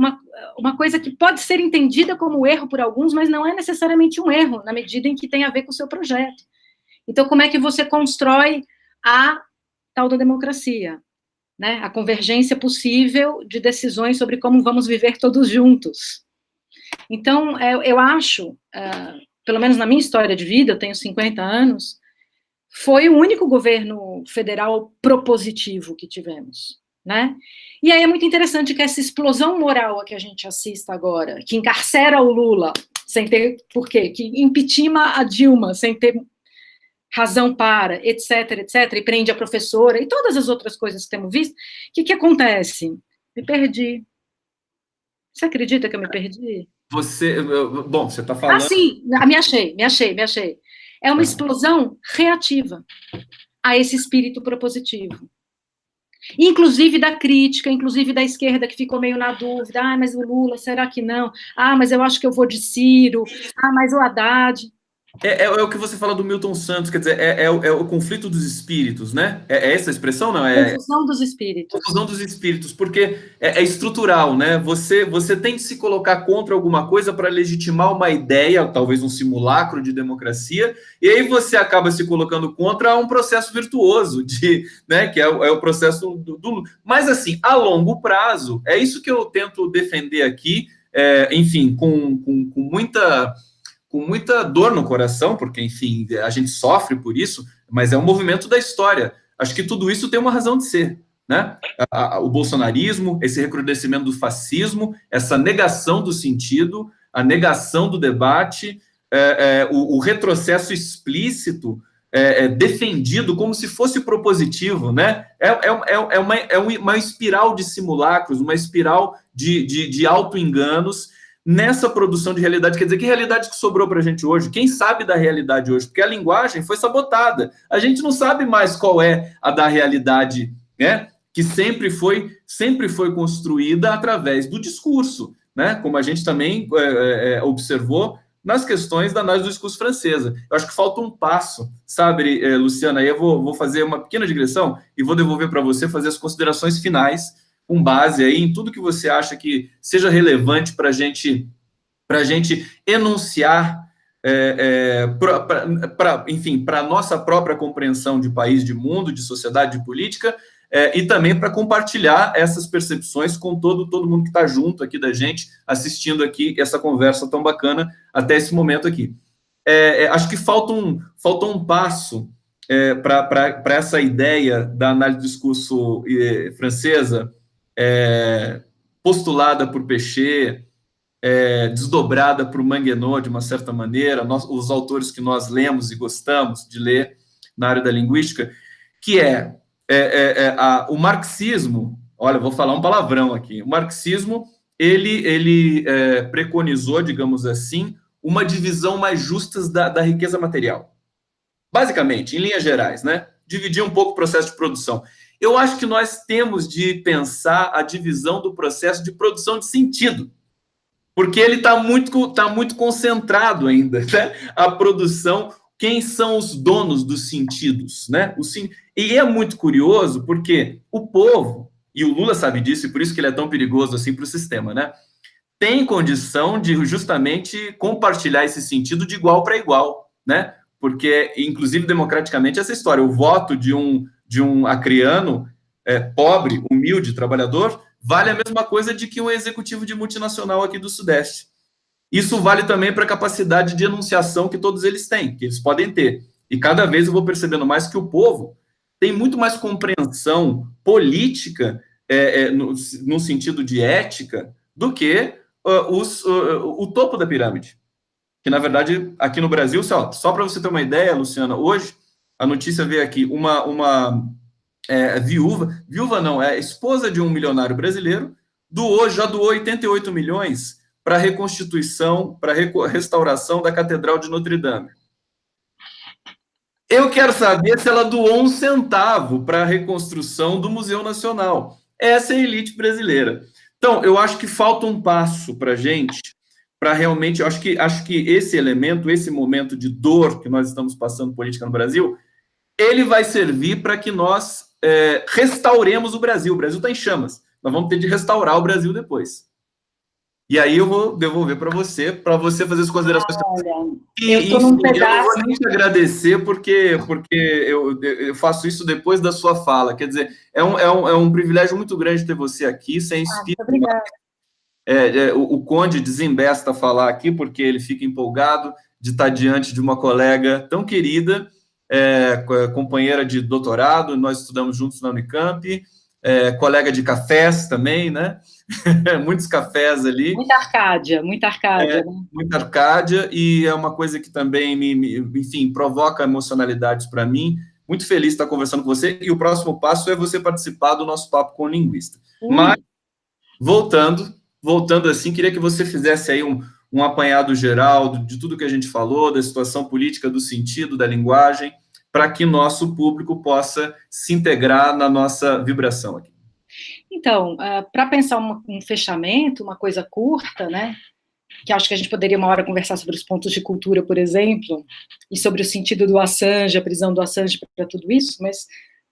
Speaker 2: uma coisa que pode ser entendida como erro por alguns, mas não é necessariamente um erro, na medida em que tem a ver com o seu projeto. Então, como é que você constrói a tal da democracia? Né, a convergência possível de decisões sobre como vamos viver todos juntos. Então, eu acho, pelo menos na minha história de vida, eu tenho 50 anos, foi o único governo federal propositivo que tivemos, né? E aí é muito interessante que essa explosão moral a que a gente assista agora, que encarcera o Lula, sem ter porquê, que impeachment a Dilma, sem ter razão para, etc, etc, e prende a professora, e todas as outras coisas que temos visto, o que acontece? Me perdi. Você acredita que eu me perdi?
Speaker 1: Bom, você está falando...
Speaker 2: Ah, sim, me achei. É uma explosão reativa a esse espírito propositivo. Inclusive da crítica, inclusive da esquerda, que ficou meio na dúvida, mas o Lula, será que não? Mas eu acho que eu vou de Ciro, mas o Haddad...
Speaker 1: É o que você fala do Milton Santos, quer dizer, é o conflito dos espíritos, né? É essa a expressão, não?
Speaker 2: Confusão dos espíritos.
Speaker 1: Confusão dos espíritos, porque é estrutural, né? Você tem que se colocar contra alguma coisa para legitimar uma ideia, talvez um simulacro de democracia, e aí você acaba se colocando contra um processo virtuoso, né? Que é o processo do... Mas, assim, a longo prazo, é isso que eu tento defender aqui, enfim, com muita dor no coração, porque, enfim, a gente sofre por isso, mas é um movimento da história. Acho que tudo isso tem uma razão de ser, né? O bolsonarismo, esse recrudescimento do fascismo, essa negação do sentido, a negação do debate, o retrocesso explícito, defendido como se fosse propositivo, né? É uma espiral de simulacros, uma espiral de auto-enganos, nessa produção de realidade. Quer dizer, que realidade que sobrou para a gente hoje? Quem sabe da realidade hoje? Porque a linguagem foi sabotada. A gente não sabe mais qual é a da realidade, né? Que sempre foi construída através do discurso, né? Como a gente também observou nas questões da análise do discurso francesa. Eu acho que falta um passo, sabe, Luciana? Aí eu vou fazer uma pequena digressão e vou devolver para você fazer as considerações finais, com base aí em tudo que você acha que seja relevante para a gente enunciar, enfim, para a nossa própria compreensão de país, de mundo, de sociedade, de política, e também para compartilhar essas percepções com todo mundo que está junto aqui da gente, assistindo aqui essa conversa tão bacana até esse momento aqui. Acho que falta um passo para essa ideia da análise do discurso francesa, postulada por Péchet, desdobrada por Manguenot, de uma certa maneira, os autores que nós lemos e gostamos de ler na área da linguística, que o marxismo. Olha, vou falar um palavrão aqui. O marxismo, ele preconizou, digamos assim, uma divisão mais justa da riqueza material. Basicamente, em linhas gerais, né? Dividir um pouco o processo de produção. Eu acho que nós temos de pensar a divisão do processo de produção de sentido, porque ele está muito concentrado ainda, né? A produção, quem são os donos dos sentidos, né? E é muito curioso, porque o povo, e o Lula sabe disso, e por isso que ele é tão perigoso assim para o sistema, né? Tem condição de justamente compartilhar esse sentido de igual para igual, né? Porque, inclusive, democraticamente, essa história, o voto de um acreano pobre, humilde, trabalhador, vale a mesma coisa de que um executivo de multinacional aqui do Sudeste. Isso vale também para a capacidade de enunciação que todos eles têm, que eles podem ter. E cada vez eu vou percebendo mais que o povo tem muito mais compreensão política, no sentido de ética, do que o topo da pirâmide. Que, na verdade, aqui no Brasil, só para você ter uma ideia, Luciana, hoje a notícia veio aqui, uma viúva não, esposa de um milionário brasileiro, já doou 88 milhões para a reconstituição, para a restauração da Catedral de Notre Dame. Eu quero saber se ela doou 1 centavo para a reconstrução do Museu Nacional. Essa é a elite brasileira. Então, eu acho que falta um passo para a gente, para realmente, eu acho que esse elemento, esse momento de dor que nós estamos passando política no Brasil, ele vai servir para que nós restauremos o Brasil. O Brasil está em chamas. Nós vamos ter de restaurar o Brasil depois. E aí eu vou devolver para você fazer as considerações.
Speaker 2: Eu estou num pedaço.
Speaker 1: Eu não vou nem te agradecer, porque eu faço isso depois da sua fala. Quer dizer, é um privilégio muito grande ter você aqui, sem espírito.
Speaker 2: Obrigada.
Speaker 1: O Conde desembesta a falar aqui, porque ele fica empolgado de estar diante de uma colega tão querida, companheira de doutorado, nós estudamos juntos na Unicamp, colega de cafés também, né? Muitos cafés ali.
Speaker 2: Muita Arcádia. Né?
Speaker 1: Muita Arcádia, e é uma coisa que também enfim, provoca emocionalidades para mim. Muito feliz de estar conversando com você, e o próximo passo é você participar do nosso papo com o linguista. Mas, voltando assim, queria que você fizesse aí um apanhado geral de tudo que a gente falou, da situação política, do sentido, da linguagem, para que nosso público possa se integrar na nossa vibração aqui.
Speaker 2: Então, para pensar um fechamento, uma coisa curta, né, que acho que a gente poderia uma hora conversar sobre os pontos de cultura, por exemplo, e sobre o sentido do Assange, a prisão do Assange para tudo isso, mas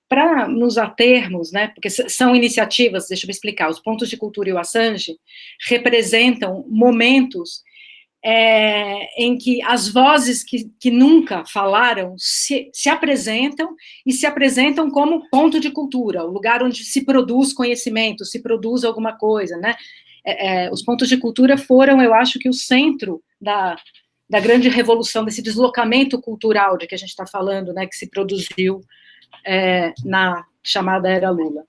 Speaker 2: para nos atermos, né, porque são iniciativas, deixa eu me explicar, os pontos de cultura e o Assange representam momentos em que as vozes que nunca falaram se apresentam, e se apresentam como ponto de cultura, o lugar onde se produz conhecimento, se produz alguma coisa, né? Os pontos de cultura foram, eu acho que, o centro da grande revolução, desse deslocamento cultural de que a gente está falando, né, que se produziu na chamada Era Lula.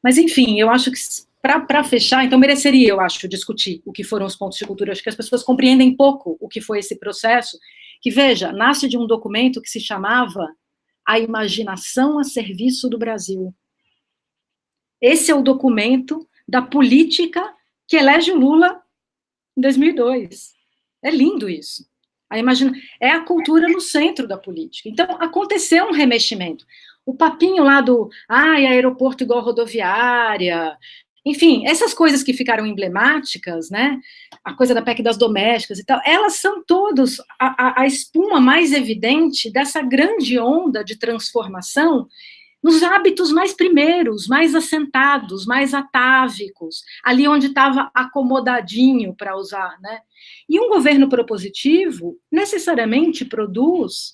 Speaker 2: Mas, enfim, eu acho que para fechar, então mereceria, eu acho, discutir o que foram os pontos de cultura. Eu acho que as pessoas compreendem pouco o que foi esse processo, que, veja, nasce de um documento que se chamava A Imaginação a Serviço do Brasil. Esse é o documento da política que elege o Lula em 2002. É lindo isso. É a cultura no centro da política. Então, aconteceu um remeximento. O papinho lá do, aeroporto igual rodoviária, enfim, essas coisas que ficaram emblemáticas, né, a coisa da PEC das domésticas e tal, elas são todos a espuma mais evidente dessa grande onda de transformação nos hábitos mais primeiros, mais assentados, mais atávicos, ali onde estava acomodadinho, para usar, né? E um governo propositivo necessariamente produz,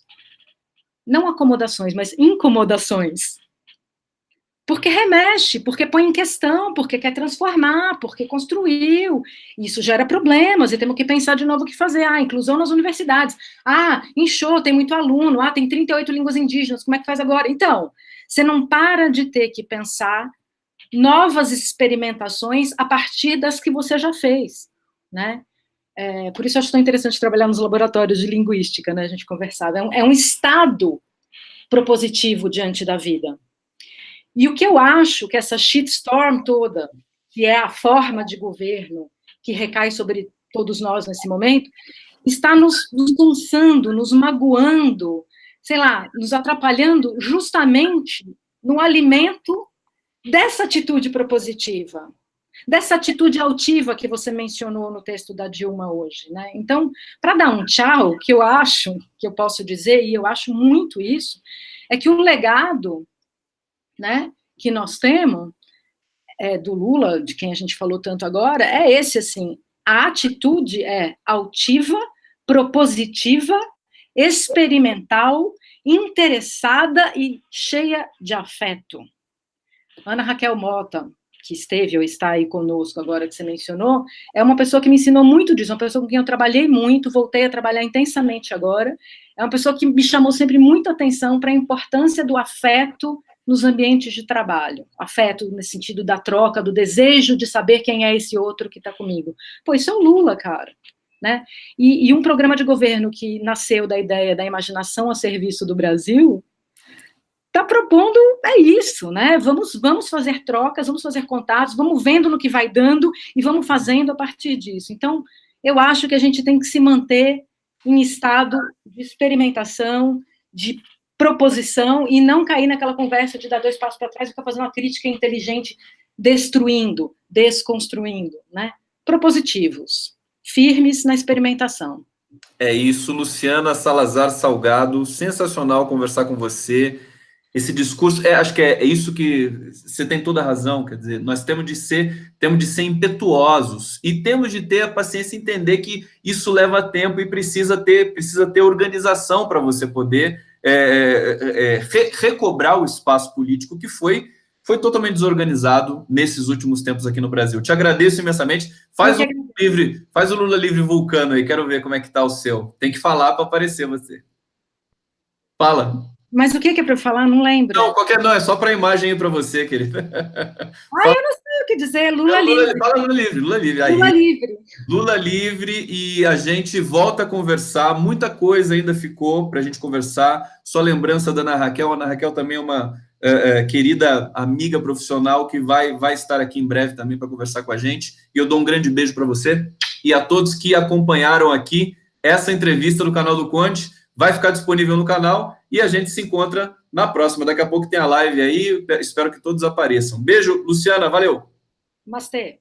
Speaker 2: não acomodações, mas incomodações, porque remexe, porque põe em questão, porque quer transformar, porque construiu. Isso gera problemas, e temos que pensar de novo o que fazer. Inclusão nas universidades. Inchou, tem muito aluno. Tem 38 línguas indígenas, como é que faz agora? Então, você não para de ter que pensar novas experimentações a partir das que você já fez, né? Por isso eu acho tão interessante trabalhar nos laboratórios de linguística, né? A gente conversava. É um estado propositivo diante da vida. E o que eu acho que essa shitstorm toda, que é a forma de governo que recai sobre todos nós nesse momento, está nos cansando, nos magoando, sei lá, nos atrapalhando justamente no alimento dessa atitude propositiva, dessa atitude altiva que você mencionou no texto da Dilma hoje, né? Então, para dar um tchau, que eu acho, que eu posso dizer, e eu acho muito isso, é que o legado, né, que nós temos do Lula, de quem a gente falou tanto agora, é esse, assim, a atitude é altiva, propositiva, experimental, interessada e cheia de afeto. Ana Raquel Mota, que esteve ou está aí conosco agora, que você mencionou, é uma pessoa que me ensinou muito disso, uma pessoa com quem eu trabalhei muito, voltei a trabalhar intensamente agora, é uma pessoa que me chamou sempre muita atenção para a importância do afeto nos ambientes de trabalho. Afeto nesse sentido da troca, do desejo de saber quem é esse outro que está comigo. Pô, isso é o Lula, cara. Né? E um programa de governo que nasceu da ideia da imaginação a serviço do Brasil está propondo isso, né? Vamos fazer trocas, vamos fazer contatos, vamos vendo no que vai dando e vamos fazendo a partir disso. Então, eu acho que a gente tem que se manter em estado de experimentação, de proposição e não cair naquela conversa de dar 2 passos para trás e ficar fazendo uma crítica inteligente, destruindo, desconstruindo, né? Propositivos, firmes na experimentação.
Speaker 1: É isso, Luciana Salazar Salgado, sensacional conversar com você. Esse discurso, acho que é isso que você tem toda a razão, quer dizer, nós temos de ser impetuosos e temos de ter a paciência e entender que isso leva tempo e precisa ter organização para você poder recobrar o espaço político que foi totalmente desorganizado nesses últimos tempos aqui no Brasil. Te agradeço imensamente. Faz o Lula livre vulcano aí, quero ver como é que tá o seu. Tem que falar para aparecer você. Fala.
Speaker 2: Mas o que é para eu falar? Não lembro.
Speaker 1: Não, é só para a imagem aí para você, querida.
Speaker 2: Eu não sei o que dizer, Lula livre.
Speaker 1: Fala Lula livre, Lula livre. Aí,
Speaker 2: Lula livre.
Speaker 1: Lula livre, e a gente volta a conversar, muita coisa ainda ficou para a gente conversar, só lembrança da Ana Raquel. A Ana Raquel também é uma querida amiga profissional que vai estar aqui em breve também para conversar com a gente, e eu dou um grande beijo para você e a todos que acompanharam aqui essa entrevista no canal do Conde. Vai ficar disponível no canal e a gente se encontra na próxima. Daqui a pouco tem a live aí, espero que todos apareçam. Beijo, Luciana, valeu!
Speaker 2: Namastê.